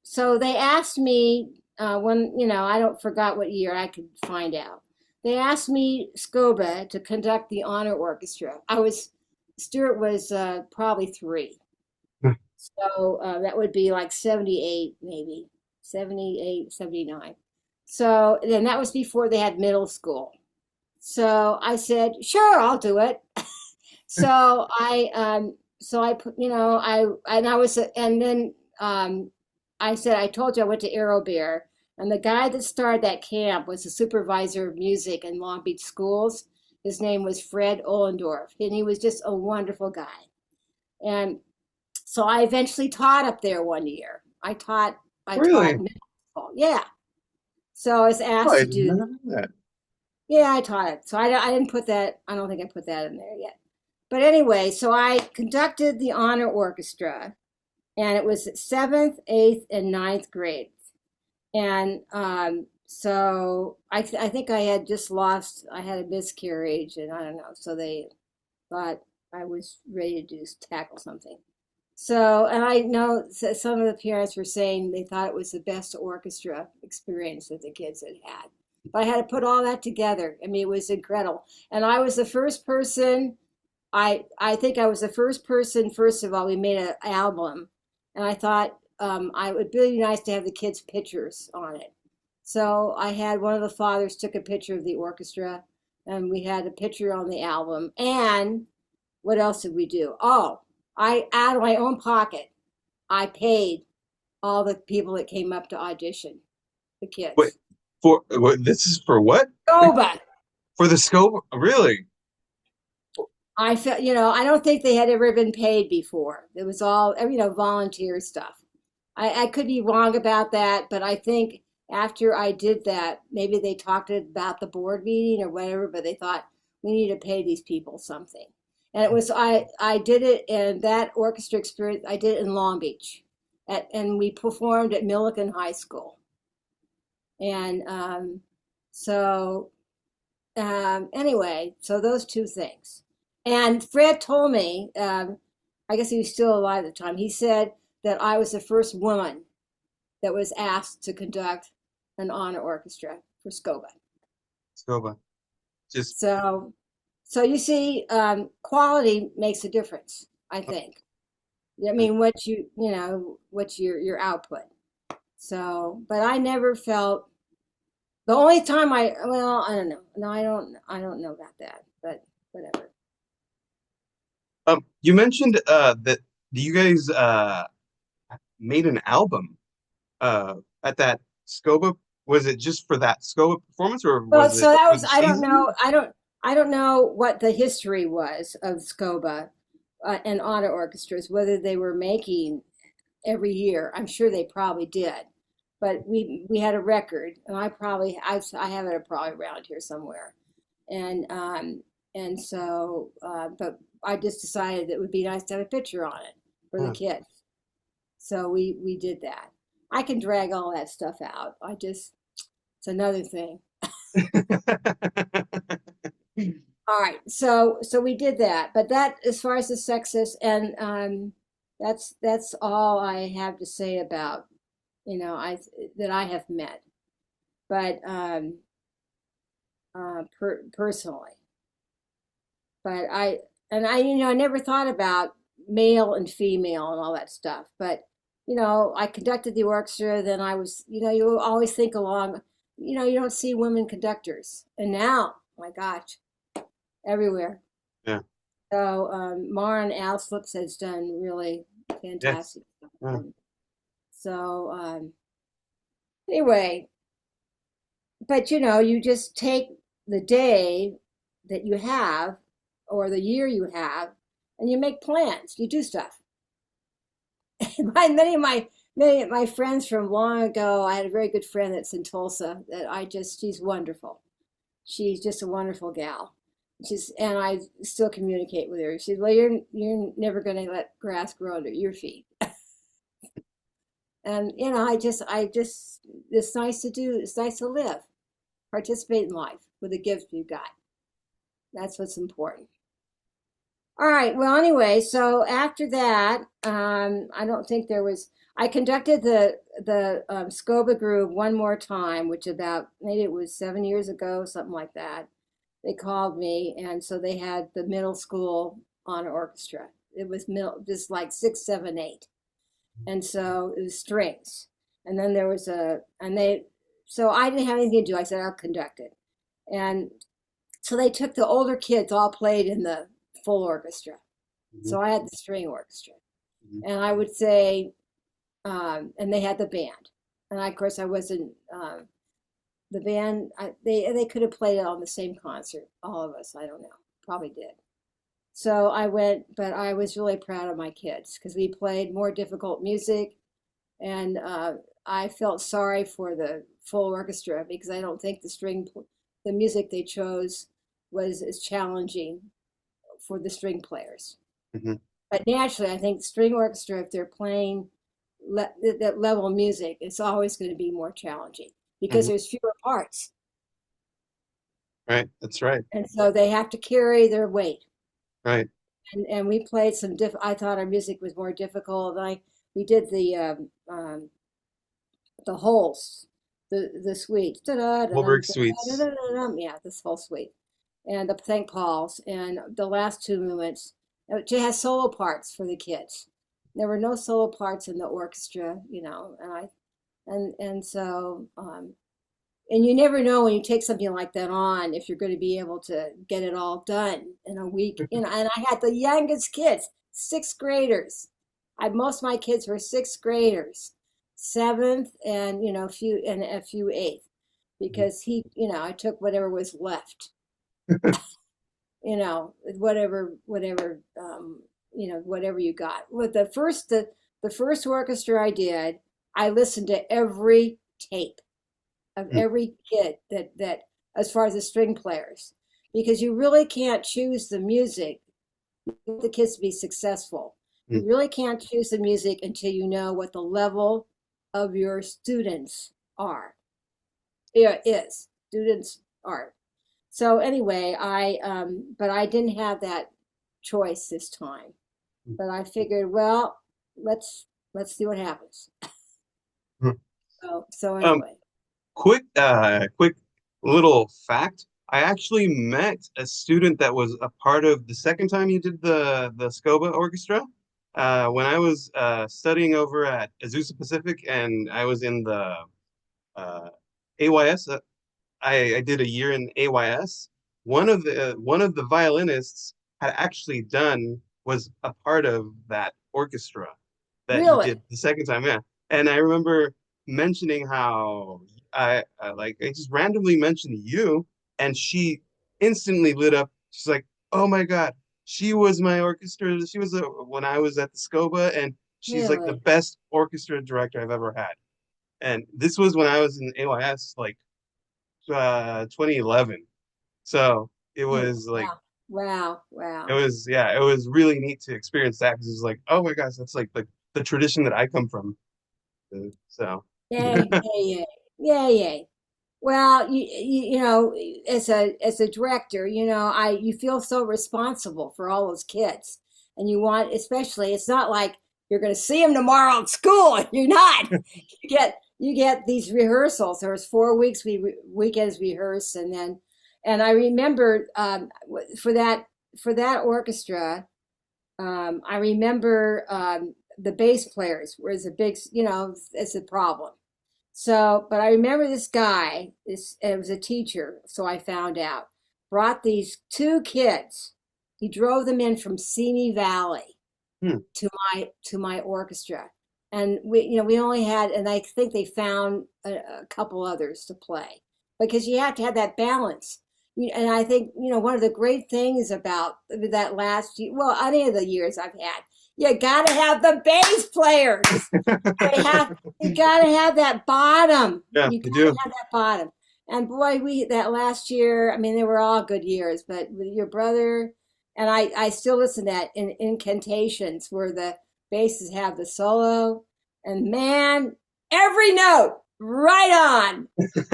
so they asked me when I don't forgot what year I could find out. They asked me SCOBA to conduct the honor orchestra. Stuart was probably 3, so that would be like 78, maybe 78, 79. So then that was before they had middle school. So I said, sure, I'll do it. So I put, and then I said, I told you I went to Arrow Bear, and the guy that started that camp was the supervisor of music in Long Beach schools. His name was Fred Ollendorf, and he was just a wonderful guy. And so I eventually taught up there one year. I taught Really? middle school. Yeah. So I was Oh, asked I to did do, not know that. yeah, I taught it. So I didn't put that, I don't think I put that in there yet. But anyway, so I conducted the honor orchestra, and it was 7th, 8th, and ninth grade. And so I think I had a miscarriage, and I don't know. So they thought I was ready to tackle something. So, and I know some of the parents were saying they thought it was the best orchestra experience that the kids had had. But I had to put all that together. I mean, it was incredible. And I was the first person, I think I was the first person, first of all, we made an album. And I thought it would be really nice to have the kids' pictures on it. So I had one of the fathers took a picture of the orchestra, and we had a picture on the album. And what else did we do? Oh, I out of my own pocket, I paid all the people that came up to audition, the Wait, kids. this is for what? Goba. For the scope? Really? I felt, I don't think they had ever been paid before. It was all, volunteer stuff. I could be wrong about that, but I think after I did that, maybe they talked about the board meeting or whatever, but they thought we need to pay these people something. And it was I did it in that orchestra experience. I did it in Long Beach, and we performed at Millikan High School. And so anyway, so those two things. And Fred told me, I guess he was still alive at the time. He said that I was the first woman that was asked to conduct an honor orchestra for SCOBA. Scoba. Just So, so you see, quality makes a difference, I think. I mean, what's your output. So, but I never felt the only time well, I don't know. No, I don't know about that, but whatever. you mentioned that you guys made an album at that Scoba. Was it just for that Scoba performance, or Well, was it so that for was, the I don't season? know. I don't know what the history was of SCOBA and honor orchestras, whether they were making every year. I'm sure they probably did, but we had a record, and I have it probably around here somewhere, and so but I just decided it would be nice to have a picture on it for the Huh. kids, so we did that. I can drag all that stuff out. It's another thing. All right, so we did that, but that as far as the sexist, and that's all I have to say about I that I have met, but personally, but I never thought about male and female and all that stuff, but I conducted the orchestra, then I was you always think along, you don't see women conductors, and now my gosh, everywhere. Yeah. So Maren Alslips has done really Yes. fantastic stuff. Yeah. And so anyway, but you just take the day that you have or the year you have, and you make plans. You do stuff. Many of my friends from long ago, I had a very good friend that's in Tulsa that she's wonderful. She's just a wonderful gal. And I still communicate with her. She said, "Well, you're never going to let grass grow under your feet." And it's nice to do. It's nice to live, participate in life with the gifts you've got. That's what's important. All right. Well, anyway, so after that, I don't think there was. I conducted the SCOBA group one more time, which about maybe it was 7 years ago, something like that. They called me, and so they had the middle school honor orchestra. It was just like six, seven, eight, and so it was strings. And then there was so I didn't have anything to do. I said I'll conduct it, and so they took the older kids, all played in the full orchestra. Mhm. So I had the string orchestra, Mhm. and I would say, and they had the band, and of course I wasn't. The band, they could have played it on the same concert, all of us. I don't know, probably did. So I went, but I was really proud of my kids because we played more difficult music, and I felt sorry for the full orchestra because I don't think the music they chose was as challenging for the string players. Mhm. But naturally, I think string orchestra, if they're playing that level of music, it's always going to be more challenging because Mhm. there's fewer parts. Right. That's right. And so they have to carry their weight. Right. And we played I thought our music was more difficult. We did the holes, the suite. Holberg suites. Yeah, this whole suite. And the St. Paul's and the last two movements. It has solo parts for the kids. There were no solo parts in the orchestra, and so and you never know when you take something like that on if you're going to be able to get it all done in a week. And I had the youngest kids, sixth graders. Most of my kids were sixth graders, seventh, and a few eighth, because I took whatever was left, whatever you got. With the first orchestra I did, I listened to every tape of Mhm. every kid that as far as the string players, because you really can't choose the music for the kids to be successful. Mhm. You really can't choose the music until you know what the level of your students are. Yeah, is students are. So anyway, but I didn't have that choice this time. But I figured, well, let's let's see what happens. Mhm. So Um, anyway, quick little fact. I actually met a student that was a part of the second time you did the SCOBA orchestra. When I was studying over at Azusa Pacific, and I was in the uh, AYS. I did a year in AYS. One of the violinists had actually was a part of that orchestra that you really, did the second time, yeah. And I remember mentioning how I just randomly mentioned you, and she instantly lit up. She's like, "Oh my God, she was my orchestra. She was when I was at the SCOBA, and she's like the really. best orchestra director I've ever had." And this was when I was in AYS, like 2011. So it Hmm. was like Wow. Wow. it Wow. was yeah, it was really neat to experience that because it was like, oh my gosh, that's like the tradition that I come from. So Yay, yay, yay. Yay, yay. Well, as a director, you feel so responsible for all those kids. And you want, especially, it's not like you're going to see them tomorrow at school. You're not. You get these rehearsals. There was 4 weeks weekends rehearse, and I remember for that orchestra. I remember the bass players was a big, it's a problem. So, but I remember this guy, it was a teacher, so I found out, brought these two kids. He drove them in from Simi Valley hmm, to my orchestra. And we only had, and I think they found a couple others to play. because you have to have that balance. And I think, one of the great things about that last year, well, any of the years I've had, you got to have the bass players. They have, you got to have that bottom. Yeah, You you got to do. have that bottom. And boy, that last year, I mean, they were all good years, but with your brother, and I still listen to that in incantations where the basses have the solo, and man, every note right on.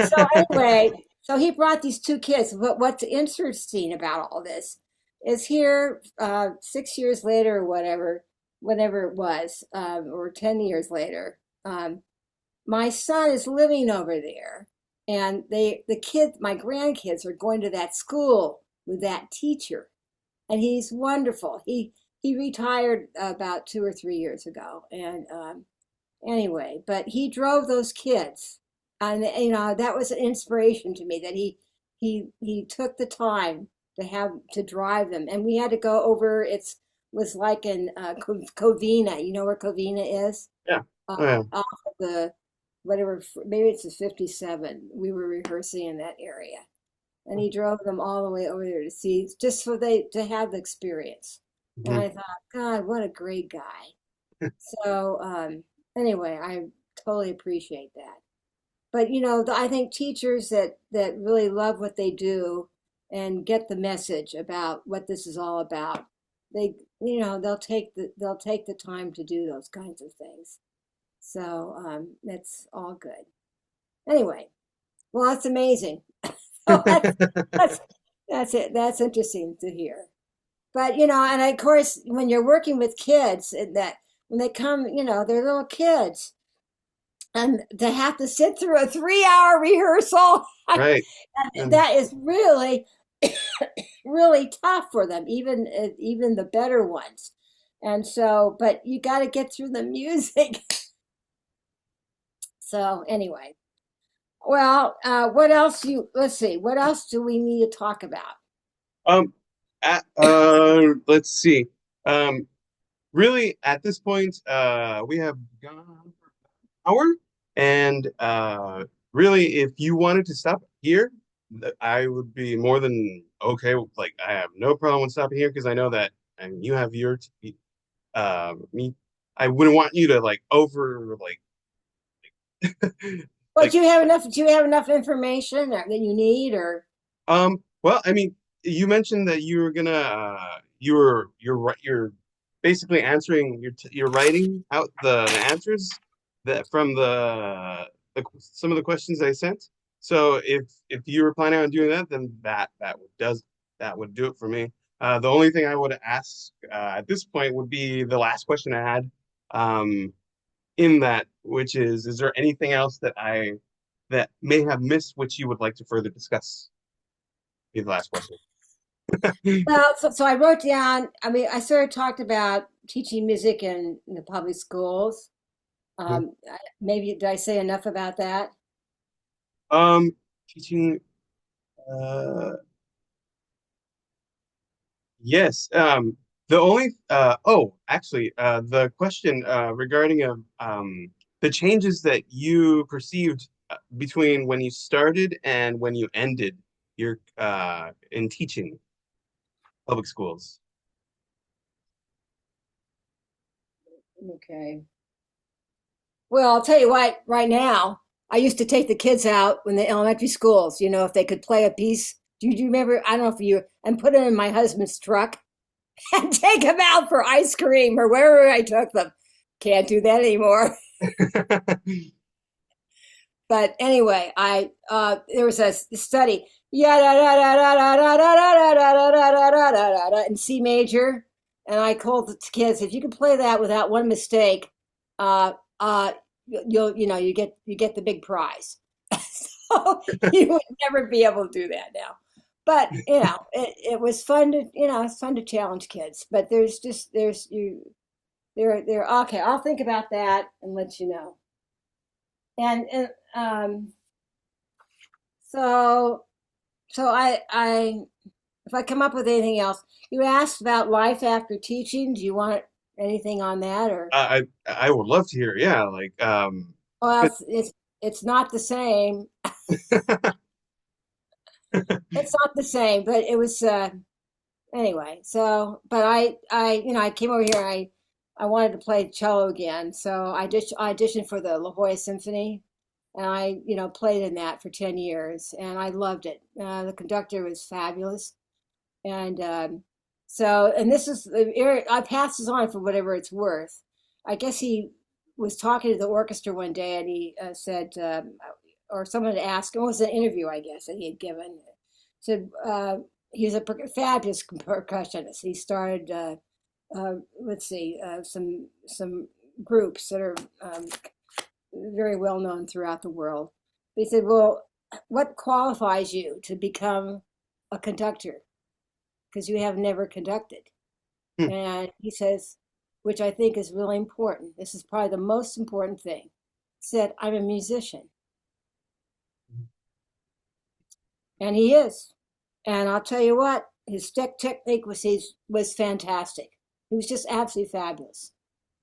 So anyway, so he brought these two kids. But what's interesting about all this is here, 6 years later, or whatever it was, or 10 years later, my son is living over there, and my grandkids are going to that school with that teacher, and he's wonderful. He retired about 2 or 3 years ago, and anyway, but he drove those kids, and that was an inspiration to me that he took the time to drive them, and we had to go over. Was like in Covina. You know where Covina is? Yeah. Oh, yeah. Off of the whatever, maybe it's a 57. We were rehearsing in that area, and he drove them all the way over there to see, just so they to have the experience. And Mhm. I thought, God, what a great guy. So anyway, I totally appreciate that. But I think teachers that really love what they do and get the message about what this is all about, they they'll take the time to do those kinds of things. So that's all good. Anyway, well, that's amazing. So that's that's it. That's interesting to hear. But and of course, when you're working with kids, that when they come, they're little kids, and to have to sit through a 3-hour rehearsal, Right. And that is really, really tough for them, even the better ones. And so, but you got to get through the music. So anyway, well, what else let's see, what else do we need to talk about? um let's see. Um Really at this point, we have gone on for an hour, and really if you wanted to stop here, I would be more than okay. Like I have no problem with stopping here because I know that and you have your me. I wouldn't want you to like over But like do you have enough information that you need, or well, I mean, you mentioned that you were gonna you're basically answering you're writing out the answers that from some of the questions I sent. So if you were planning on doing that, then that would do it for me. The only thing I would ask at this point would be the last question I had in that, which is there anything else that may have missed which you would like to further discuss? Be the last question. well, so I wrote down. I mean, I sort of talked about teaching music in the public schools. Maybe did I say enough about that? Um, Teaching. Uh, yes. The only. Oh, actually, the question regarding the changes that you perceived between when you started and when you ended your in teaching public schools. Okay. Well, I'll tell you what, right now, I used to take the kids out when the elementary schools, if they could play a piece. Do you remember? I don't know if you, and put them in my husband's truck and take them out for ice cream or wherever I took them. Can't do that anymore. But anyway, I there was a study, in C major, and I called the kids, if you can play that without one mistake, uh, uh, you get the big prize. So you would never be able to do that now. But it was fun to it's fun to challenge kids. But there's they're okay. I'll think about that and let you know. And so so if I come up with anything else, you asked about life after teaching. Do you want anything on that, or? I would love to hear. Yeah, like Well, it's not the same. It's not the same, but it was anyway. So, but I came over here. I wanted to play cello again, so auditioned for the La Jolla Symphony, and I played in that for 10 years, and I loved it. The conductor was fabulous, and and this is I pass this on for whatever it's worth. I guess he was talking to the orchestra one day, and he said, or someone had asked, it was an interview, I guess, that he had given. Said he's a fabulous percussionist. He started, let's see, some groups that are very well known throughout the world. But he said, "Well, what qualifies you to become a conductor? Because you have never conducted." Hmm. And he says, which I think is really important. This is probably the most important thing. He said, "I'm a musician," and he is. And I'll tell you what, his stick technique was fantastic. He was just absolutely fabulous,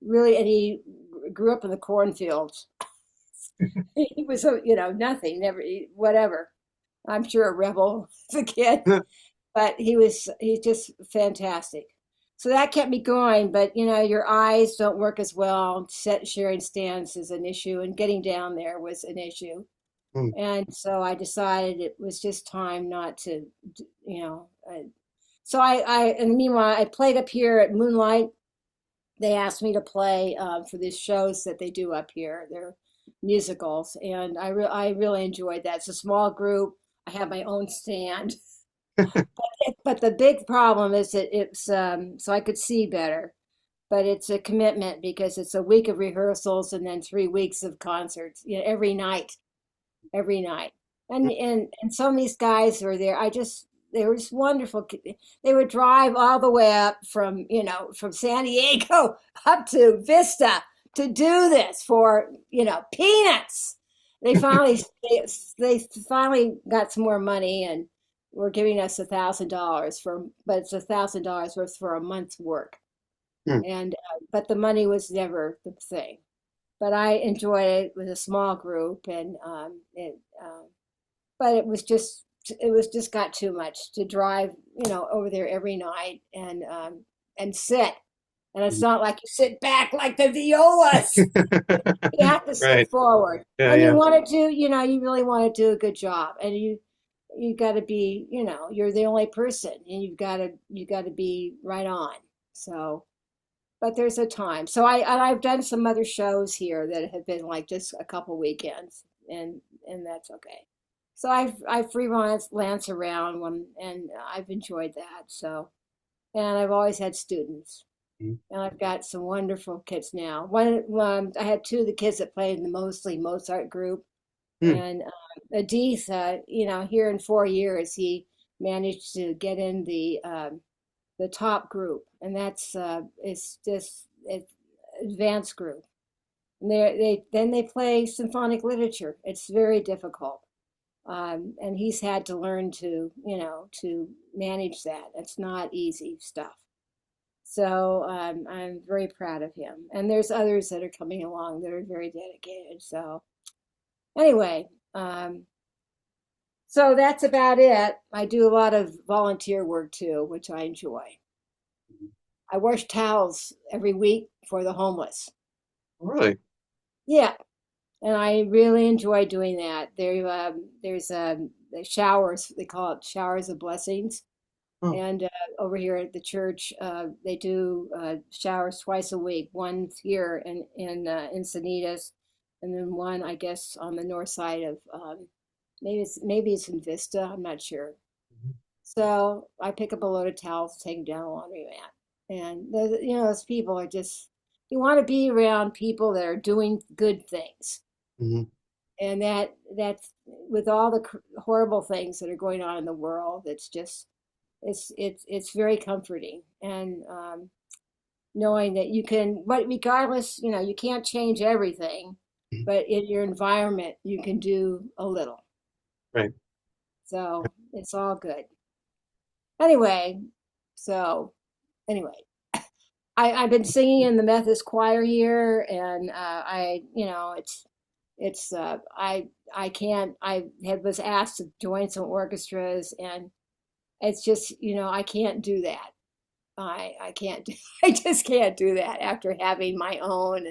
really. And he grew up in the cornfields. He was nothing, never whatever. I'm sure a rebel as a kid, but he's just fantastic. So that kept me going. But your eyes don't work as well. Sharing stands is an issue, and getting down there was an issue. Hmm. And so I decided it was just time not to, you know. So and meanwhile, I played up here at Moonlight. They asked me to play for these shows that they do up here. They're musicals, and I really enjoyed that. It's a small group. I have my own stand, but the big problem is that it's so I could see better. But it's a commitment because it's a week of rehearsals and then 3 weeks of concerts, every night. And some of these guys were there. They were just wonderful. They would drive all the way up from San Diego up to Vista to do this for peanuts. They finally they finally got some more money and were giving us $1,000 but it's $1,000 worth for a month's work. Hmm. And but the money was never the thing. But I enjoyed it with a small group, and but it was just got too much to drive over there every night and sit. And it's not like you sit back like the violas. You have to sit Right. forward, Yeah, and you yeah. want to you really want to do a good job, and you got to be you're the only person, and you got to be right on. So but there's a time. So I've done some other shows here that have been like just a couple weekends, and that's okay. So I freelance lance around one, and I've enjoyed that. So and I've always had students, Mhm. and I've got some wonderful kids now. One I had two of the kids that played in the mostly Mozart group, Hmm. and Adith, here in 4 years he managed to get in the top group, and that's it's just it's advanced group. And they play symphonic literature. It's very difficult, and he's had to learn to manage that. It's not easy stuff. So I'm very proud of him. And there's others that are coming along that are very dedicated. So anyway, so that's about it. I do a lot of volunteer work too, which I enjoy. I wash towels every week for the homeless. Really? Yeah, and I really enjoy doing that. There's the showers. They call it showers of blessings. Oh. And over here at the church, they do showers twice a week. One here in Encinitas, and then one, I guess, on the north side of maybe it's in Vista. I'm not sure. So I pick up a load of towels, take them down the laundry mat, and those people are just you want to be around people that are doing good things, Hmm. and that's with all the horrible things that are going on in the world. It's just it's very comforting, and knowing that you can, but regardless, you can't change everything, but in your environment you can do a little. Right. So it's all good. Anyway, so anyway, I've been singing in the Methodist choir here, and it's It's I can't. I had was asked to join some orchestras, and it's just I can't do that. I can't do, I just can't do that after having my own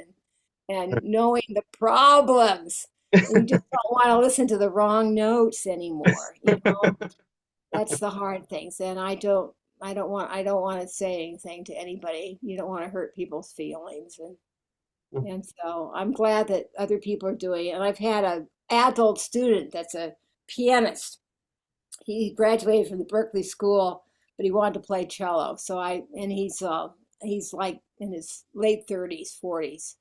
and knowing the problems. And you just don't want to listen to the wrong notes anymore. That's the hard things. And I don't want to say anything to anybody. You don't want to hurt people's feelings. And so I'm glad that other people are doing it. And I've had a adult student that's a pianist. He graduated from the Berkeley School, but he wanted to play cello. So he's like in his late 30s, 40s,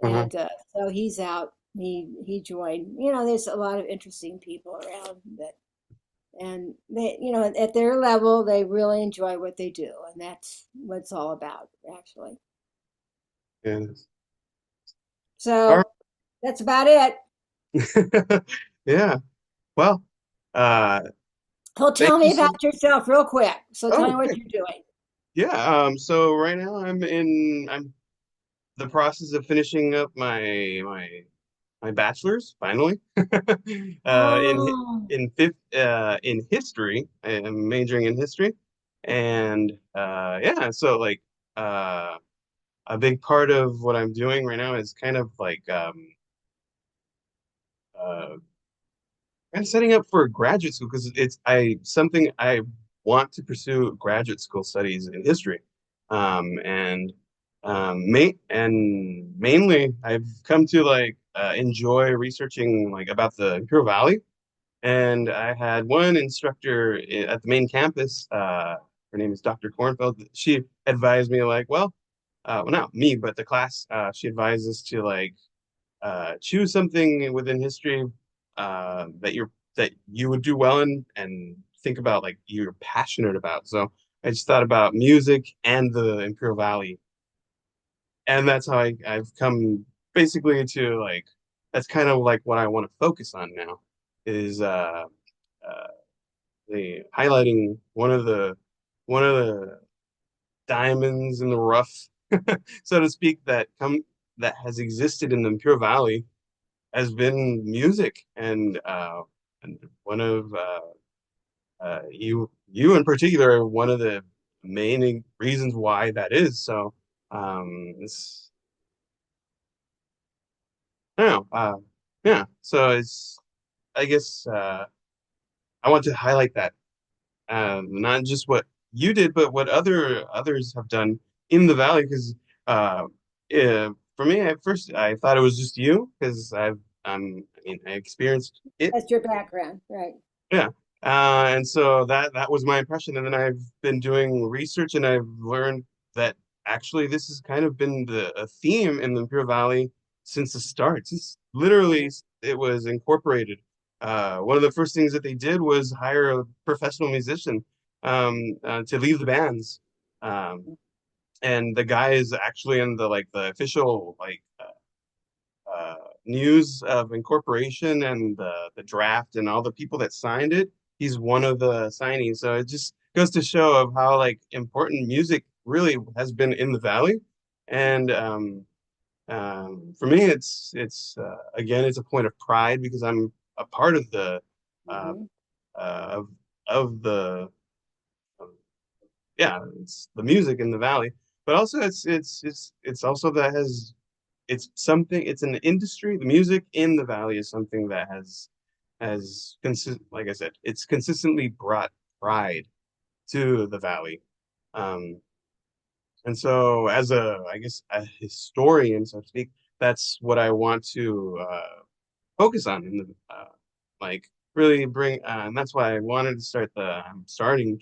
Uh-huh. and so he's out. He joined. There's a lot of interesting people around that, and they, at their level, they really enjoy what they do, and that's what it's all about, actually. Yes. All So that's about it. right. Yeah. Well, uh, So thank tell you me so. about yourself real quick. So tell Oh, me what okay. you're doing. Yeah. So right now I'm the process of finishing up my bachelor's finally. In Oh, in history. I'm majoring in history, and yeah. So like uh, a big part of what I'm doing right now is kind of like uh, kind of setting up for graduate school because it's I something I want to pursue graduate school studies in history, and mainly I've come to like enjoy researching like about the Imperial Valley, and I had one instructor at the main campus. Her name is Dr. Kornfeld. She advised me like, well, not me, but the class. She advised us to like choose something within history that you would do well in and think about like you're passionate about. So I just thought about music and the Imperial Valley, and that's how I've come basically to like that's kind of like what I want to focus on now is uh the highlighting one of the diamonds in the rough, so to speak, that has existed in the Imperial Valley has been music, and one of you in particular are one of the main reasons why that is. So it's I don't know, yeah. So it's I guess I want to highlight that not just what you did, but what others have done in the valley. Because uh, for me, at first I thought it was just you because I mean I experienced it. that's your background, right? Yeah. And so that was my impression. And then I've been doing research and I've learned that actually this has kind of been a theme in the Imperial Valley since the start. Since literally it was incorporated. One of the first things that they did was hire a professional musician to lead the bands. Um, and the guy is actually in the official uh, news of incorporation and the draft and all the people that signed it. He's one of the signees. So it just goes to show of how like important music really has been in the valley. And for me, it's again, it's a point of pride because I'm a part of the uh, Hmm. of of the yeah, it's the music in the valley. But also, it's also that has it's something it's an industry. The music in the valley is something that has consist like I said, it's consistently brought pride to the valley. um and so as a I guess a historian, so to speak, that's what I want to focus on in the like really bring and that's why I wanted to start the I'm starting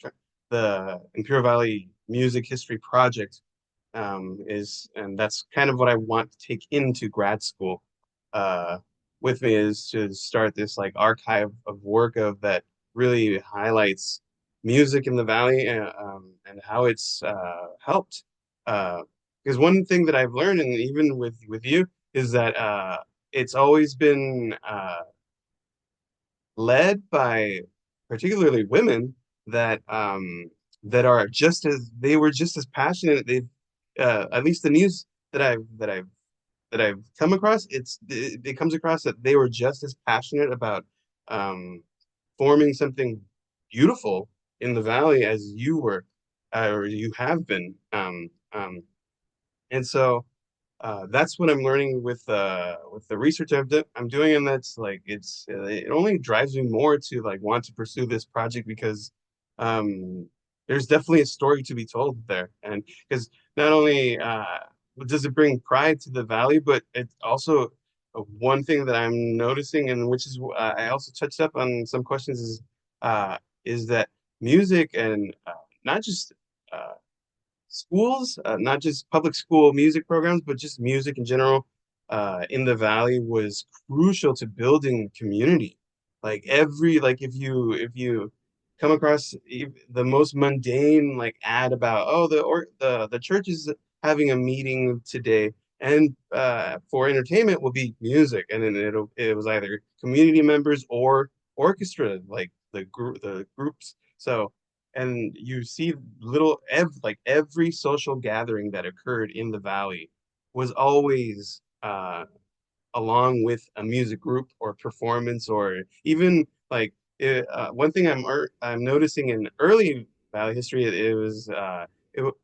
the Imperial Valley Music History Project, is and that's kind of what I want to take into grad school uh, with me is to start this like archive of work of that really highlights music in the valley and how it's helped. Because one thing that I've learned, and even with you, is that it's always been led by particularly women that are just as they were just as passionate. They at least the news that I've that I've come across, it comes across that they were just as passionate about um, forming something beautiful in the valley as you were, or you have been. And so that's what I'm learning with the research I'm doing, and that's like it only drives me more to like want to pursue this project because um, there's definitely a story to be told there, and because not only does it bring pride to the valley, but it's also one thing that I'm noticing, and which is I also touched up on some questions is that music and not just uh, schools, not just public school music programs, but just music in general, in the valley was crucial to building community. Like if you come across the most mundane like ad about the church is having a meeting today, and for entertainment will be music, and then it was either community members or orchestra, like the groups. So and you see like every social gathering that occurred in the valley was always along with a music group or performance or even like one thing I'm noticing in early valley history it was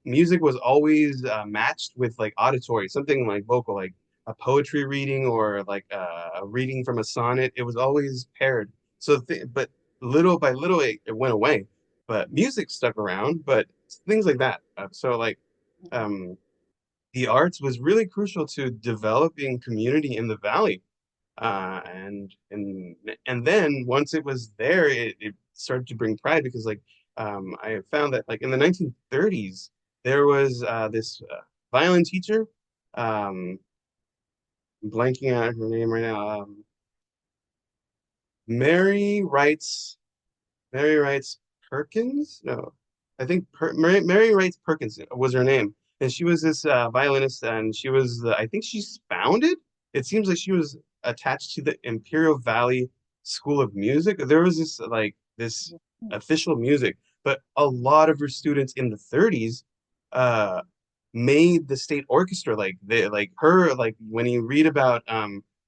music was always matched with like auditory something like vocal like a poetry reading or like a reading from a sonnet. It was always paired, but little by little it went away, but music stuck around, but things like that. So like um, the arts was really crucial to developing community in the valley. Uh, and and and then once it was there, it started to bring pride because like I found that like in the 1930s there was this violin teacher. Um, I'm blanking out her name right now. Mary writes Mary writes Perkins? No, I think Mary writes Perkins was her name, and she was this violinist, and I think she's founded. It seems like she was attached to the Imperial Valley School of Music. There was this official music, but a lot of her students in the 30s uh, made the state orchestra. Like when you read about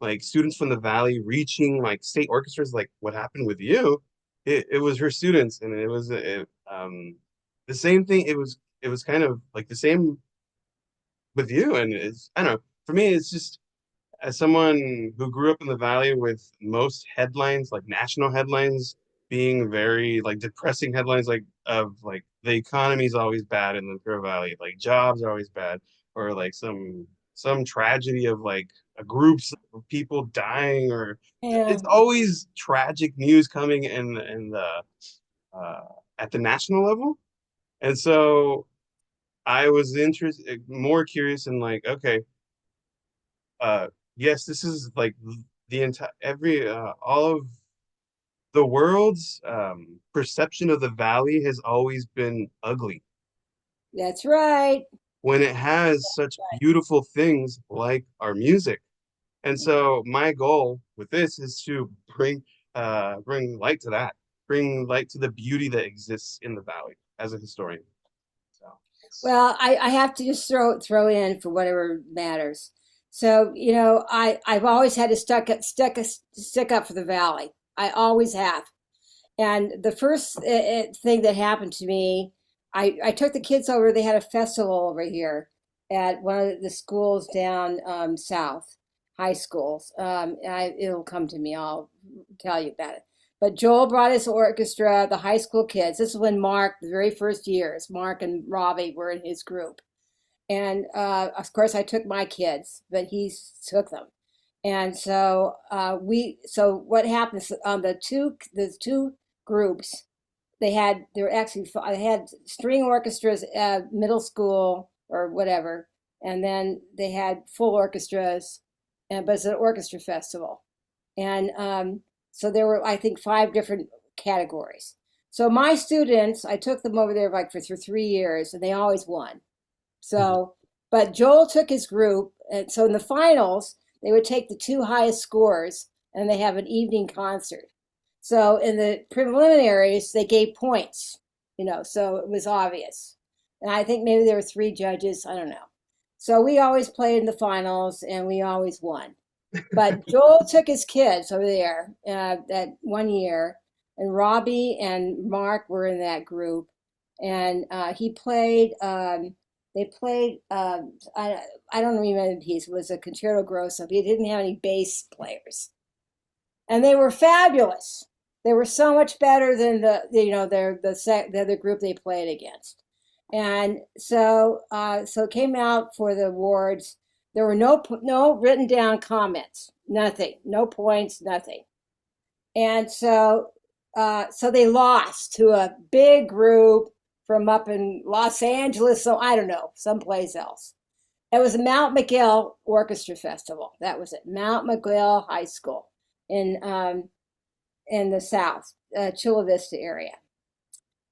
like students from the valley reaching like state orchestras, like what happened with you, it was her students, and the same thing. It was kind of like the same with you, and it's I don't know. For me, it's just as someone who grew up in the valley with most headlines, like national headlines, being very like depressing headlines, like of like the economy's always bad in the Imperial Valley, like jobs are always bad, or like some tragedy of like a groups of people dying, or Yeah. it's always tragic news coming in the uh, at the national level. And so I was interested, more curious in like, okay, uh, yes, this is like the entire every all of the world's perception of the valley has always been ugly That's right. when it has such beautiful things like our music. And so my goal with this is to bring light to that, bring light to the beauty that exists in the valley as a historian. So Well, I have to just throw in for whatever matters. So, I've always had to stick up for the valley. I always have. And the first thing that happened to me, I took the kids over. They had a festival over here at one of the schools down south, high schools. It'll come to me. I'll tell you about it. But Joel brought his orchestra, the high school kids. This is when Mark, the very first years, Mark and Robbie were in his group. And of course, I took my kids, but he took them. And so so what happens on the two groups, they had string orchestras at middle school or whatever, and then they had full orchestras, and but it's an orchestra festival, and so there were I think five different categories. So my students, I took them over there like for 3 years, and they always won. So, but Joel took his group, and so in the finals, they would take the two highest scores, and they have an evening concert. So in the preliminaries, they gave points, so it was obvious. And I think maybe there were three judges. I don't know. So we always played in the finals and we always won. But Joel took his kids over there that one year, and Robbie and Mark were in that group, and he played. They played. I don't remember the piece. It was a concerto grosso. He didn't have any bass players, and they were fabulous. They were so much better than the other group they played against. And so it came out for the awards. There were no written down comments, nothing, no points, nothing. And so they lost to a big group from up in Los Angeles, so I don't know, someplace else. It was the Mount McGill Orchestra Festival. That was it, Mount McGill High School in the South, Chula Vista area.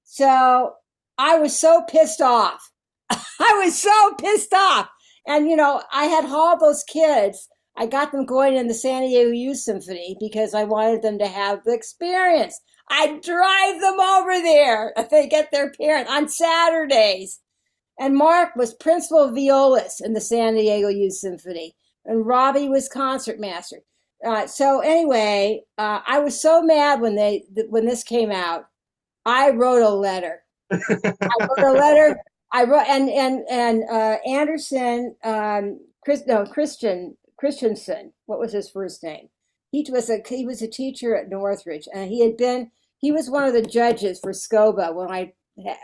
So I was so pissed off. I was so pissed off. And, I had hauled those kids. I got them going in the San Diego Youth Symphony because I wanted them to have the experience. I'd drive them over there if they get their parents on Saturdays. And Mark was principal violist in the San Diego Youth Symphony. And Robbie was concertmaster. So anyway, I was so mad when this came out. I wrote a letter. I wrote a letter. I wrote and Anderson, Christensen. What was his first name? He was a teacher at Northridge, and he was one of the judges for SCOBA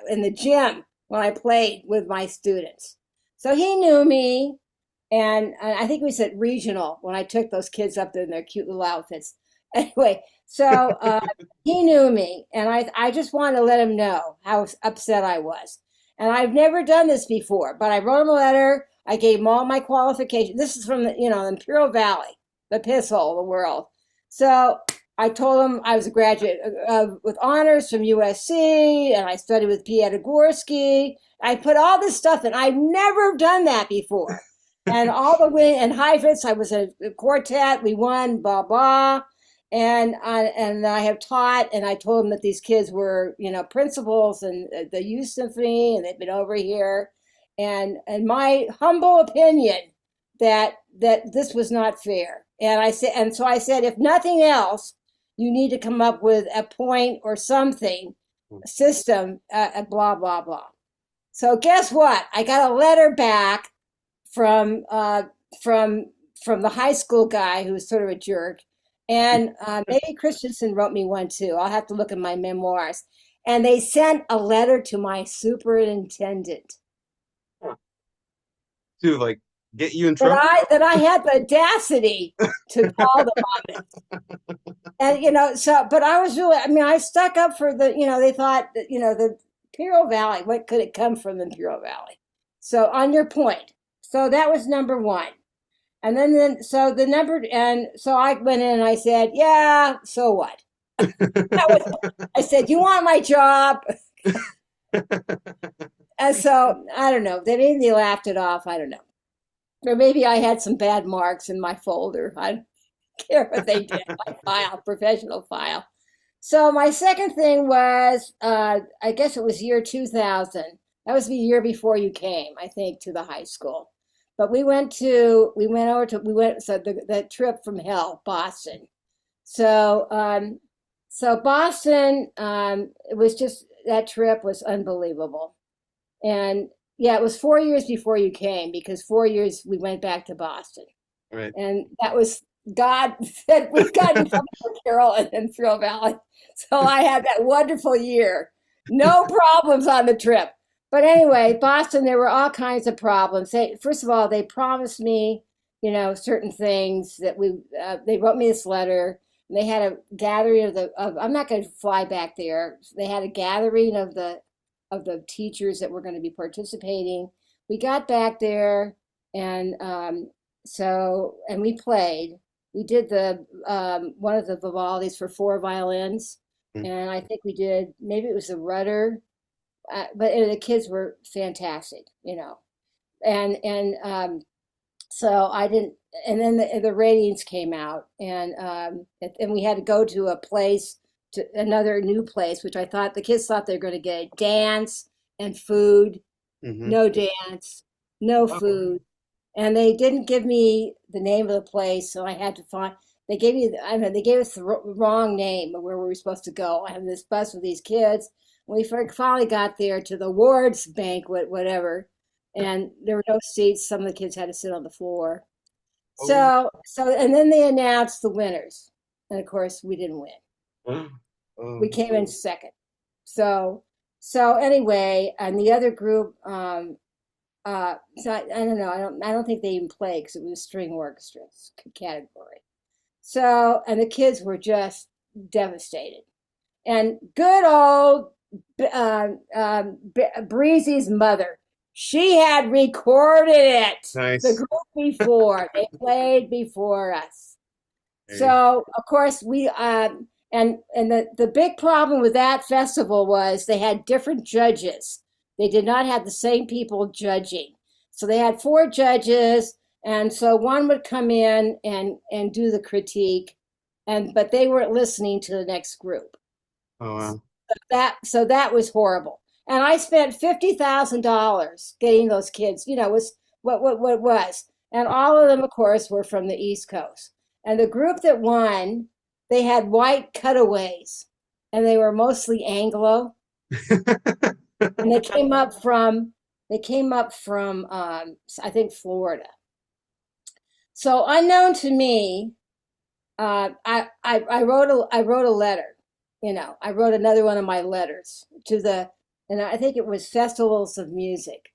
in the gym when I played with my students. So he knew me, and I think we said regional when I took those kids up there in their cute little outfits. Anyway, so he knew me, and I just wanted to let him know how upset I was. And I've never done this before, but I wrote him a letter. I gave him all my qualifications. This is from the Imperial Valley, the piss hole of the world. So I told him I was a graduate with honors from USC, and I studied with Piatigorsky. I put all this stuff in. I've never done that before. And all the way in Heifetz, I was a quartet. We won, blah, blah. And I have taught, and I told them that these kids were, principals in the youth symphony, and they've been over here, and my humble opinion that this was not fair. And so I said, if nothing else, you need to come up with a point or something, a system, blah blah blah. So guess what? I got a letter back from the high school guy who was sort of a jerk. And maybe Christensen wrote me one too. I'll have to look at my memoirs. And they sent a letter to my superintendent To like get you in trouble. that I had the audacity to call them on it. And but I was really, I stuck up for they thought that, the Imperial Valley, what could it come from the Imperial Valley? So on your point. So that was number one. And then so I went in and I said, yeah, so what? I said, you want my job? And so I don't know. Maybe they laughed it off. I don't know. Or maybe I had some bad marks in my folder. I don't care what they did. My professional file. So my second thing was, I guess it was year 2000. That was the year before you came, I think, to the high school. But we went so the trip from hell, Boston. So Boston, it was just, that trip was unbelievable. And yeah, it was 4 years before you came, because 4 years we went back to Boston. Right. And that was, God said, we've got to come to Carolyn and Imperial Valley. So I had that wonderful year. No problems on the trip. But anyway, Boston, there were all kinds of problems. First of all, they promised me, certain things that they wrote me this letter. And they had a gathering I'm not going to fly back there. They had a gathering of the teachers that were going to be participating. We got back there, and and we played. We did one of the Vivaldis for 4 violins, and I think we did, maybe it was the Rudder. But the kids were fantastic, and so I didn't. And then the ratings came out, and we had to go to another new place, which I thought the kids thought they were going to get a dance and food. Mm-hmm. No dance, no food, and they didn't give me the name of the place, so I had to find. They gave me, I mean, they gave us the wrong name of where we were supposed to go. I had this bus with these kids. We finally got there to the Ward's banquet, whatever, and there were no seats. Some of the kids had to sit on the floor. Oh, And then they announced the winners, and of course, we didn't win. We oh, came in second. So, so anyway, and the other group, I don't know. I don't think they even played because it was a string orchestra category. So, and the kids were just devastated. And good old Breezy's mother, she had recorded it the nice. group before. They played before us. Okay. So, of course, and the big problem with that festival was they had different judges. They did not have the same people judging. So they had four judges, and so one would come in and do the critique, and but they weren't listening to the next group. Oh, wow. So that was horrible. And I spent $50,000 getting those kids. Was what it was, and all of them, of course, were from the East Coast. And the group that won, they had white cutaways, and they were mostly Anglo, and they came up from I think Florida. So unknown to me, I wrote a letter. I wrote another one of my letters and I think it was Festivals of Music,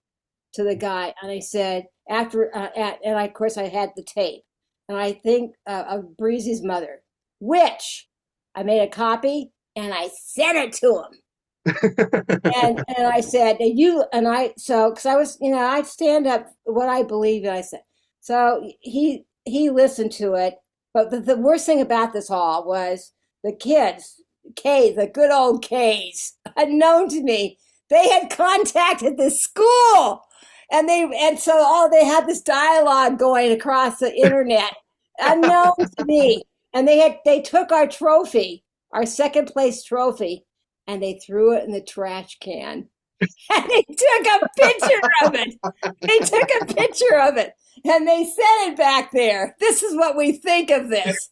to the guy, and I said and of course I had the tape, and I think of Breezy's mother, which I made a copy and I sent it to him. And I said, because I was, I stand up what I believe, and I said, so he listened to it, but the worst thing about this all was the kids, the good old K's, unknown to me, they had contacted the school, and so they had this dialogue going across the internet, unknown to me, and they took our trophy, our second place trophy, and they threw it in the trash can. And they took a picture of it. They took a picture of it and they sent it back there. This is what we think of this.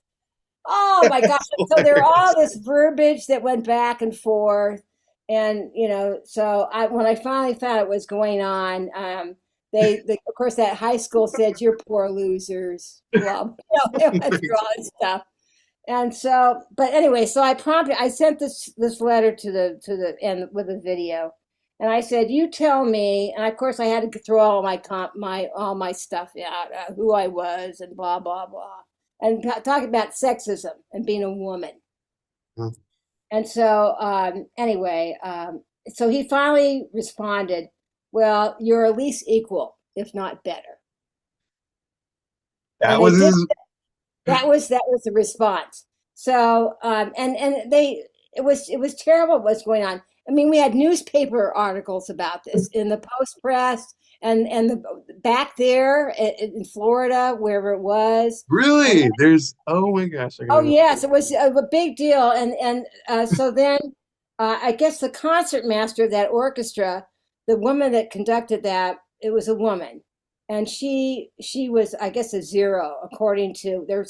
Oh my gosh. So there are all Hilarious. this verbiage that went back and forth. And, when I finally found out what was going on, of course, that high school said, "You're poor losers." Well, they went through all this stuff. And so, but anyway, so I sent this letter to the and with a video, and I said, "You tell me." And of course, I had to throw all all my stuff out, who I was, and blah blah blah, and talk about sexism and being a woman. And so, anyway, so he finally responded, "Well, you're at least equal, if not better." That And they was did. his. That was the response. So and they it was terrible what's going on. I mean, we had newspaper articles about this in the Post Press and the back there in Florida, wherever it was. And Really? Oh my gosh, I oh gotta look. yes, it was a big deal. And so then I guess the concertmaster of that orchestra, the woman that conducted that, it was a woman, and she was, I guess, a zero according to their.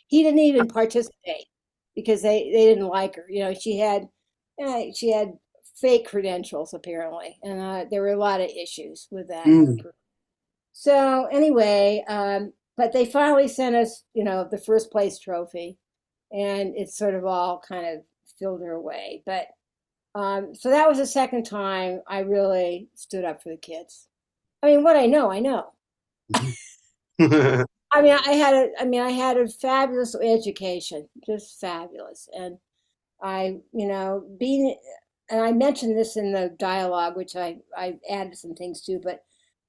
He didn't even participate because they didn't like her. She had fake credentials apparently, and there were a lot of issues with that. Mm. So anyway, but they finally sent us, the first place trophy, and it sort of all kind of filled her away. But so that was the second time I really stood up for the kids. I mean, what I know, I know. I mean, I had a fabulous education, just fabulous, and being, and I mentioned this in the dialogue, which I added some things to, but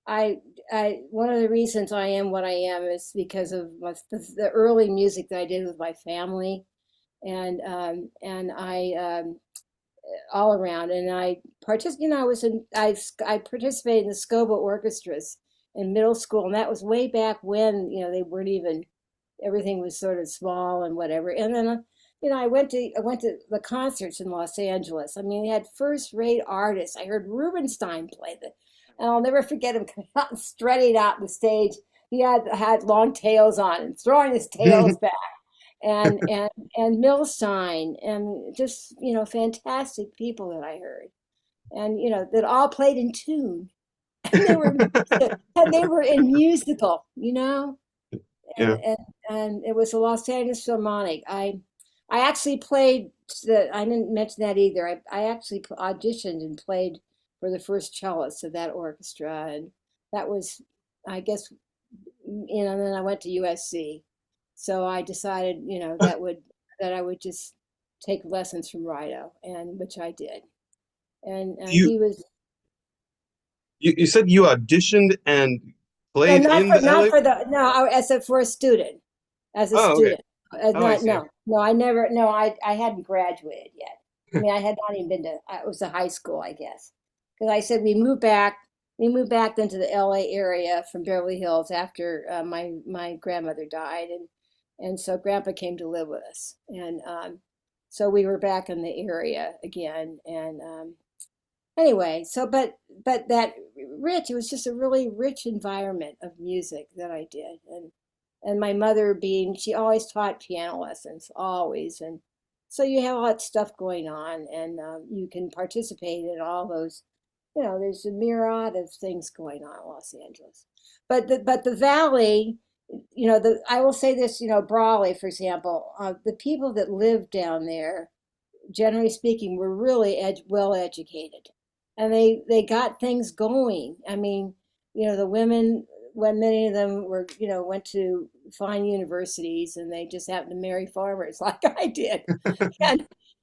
one of the reasons I am what I am is because of the early music that I did with my family, and all around, and I participated in the scuba orchestras in middle school, and that was way back when they weren't even, everything was sort of small and whatever. And then I went to the concerts in Los Angeles. I mean, they had first rate artists. I heard Rubenstein play And I'll never forget him coming out and strutting out the stage. He had long tails on and throwing his tails back, and and and Milstein, and just fantastic people that I heard, and that all played in tune, and they were in musical, and Yeah. and and it was the Los Angeles Philharmonic. I actually played I didn't mention that either. I actually auditioned and played for the first cellist of that orchestra, and that was, I guess, and then I went to USC. So I decided, that I would just take lessons from Rido, and which I did. And You he was you said you auditioned and no, played in the not LA? for the no, as a for a student, as a Oh, okay. student. Oh, I Not see. no, no, I never no, I hadn't graduated yet. I mean, I had not even been to. It was a high school, I guess, because I said we moved back. We moved back into the LA area from Beverly Hills after my grandmother died, and so Grandpa came to live with us, and so we were back in the area again, and anyway, so but that it was just a really rich environment of music that I did, and my mother being, she always taught piano lessons, always, and so you have all that stuff going on, and you can participate in all those. There's a myriad of things going on in Los Angeles, but the Valley. I will say this. Brawley, for example, the people that live down there, generally speaking, were really well educated, and they got things going. I mean, the women, when many of them were, went to fine universities, and they just happened to marry farmers like I did,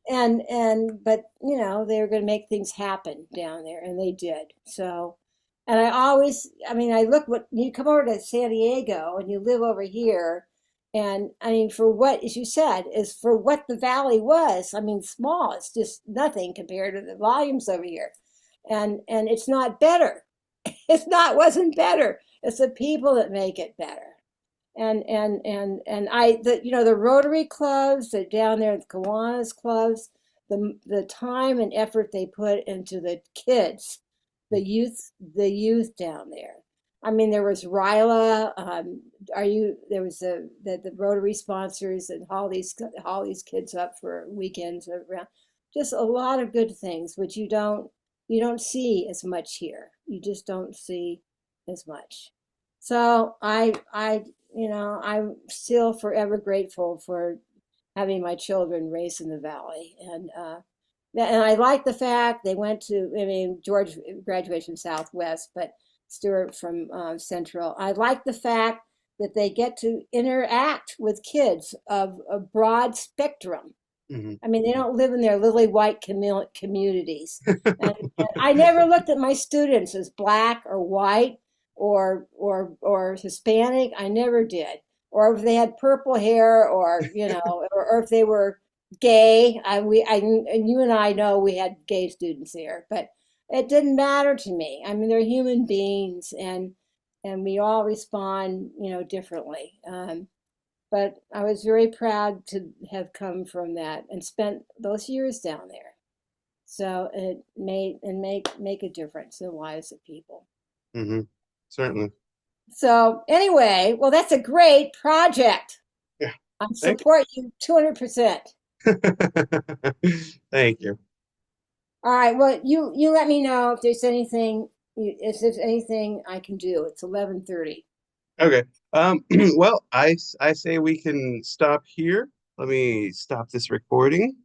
and but they were going to make things happen down there, and they did. So, and I mean, I look, what you come over to San Diego and you live over here, and I mean, for what, as you said, is for what the valley was. I mean, small. It's just nothing compared to the volumes over here, and it's not better. It's not wasn't better. It's the people that make it better. And the Rotary clubs, the down there, the Kiwanis clubs, the time and effort they put into the kids, the youth down there. I mean, there was Ryla. There was the Rotary sponsors and haul these kids up for weekends around. Just a lot of good things, which you don't see as much here. You just don't see as much. So I'm still forever grateful for having my children raised in the valley, and I like the fact they went to. I mean, George graduated from Southwest, but Stuart from Central. I like the fact that they get to interact with kids of a broad spectrum. Hmm. I mean, they don't live in their lily white communities. And I never looked at my students as black or white or Hispanic. I never did. Or if they had purple hair, or if they were gay. And you and I know we had gay students here, but it didn't matter to me. I mean, they're human beings, and we all respond, differently. But I was very proud to have come from that and spent those years down there. So it made and make a difference in the lives of people. Hmm. Certainly. So anyway, well, that's a great project. Yeah. I Thank support you 200%. you. Thank you. All right. Well, you let me know if there's anything if there's anything I can do. It's 11:30. Okay. Well, I say we can stop here. Let me stop this recording.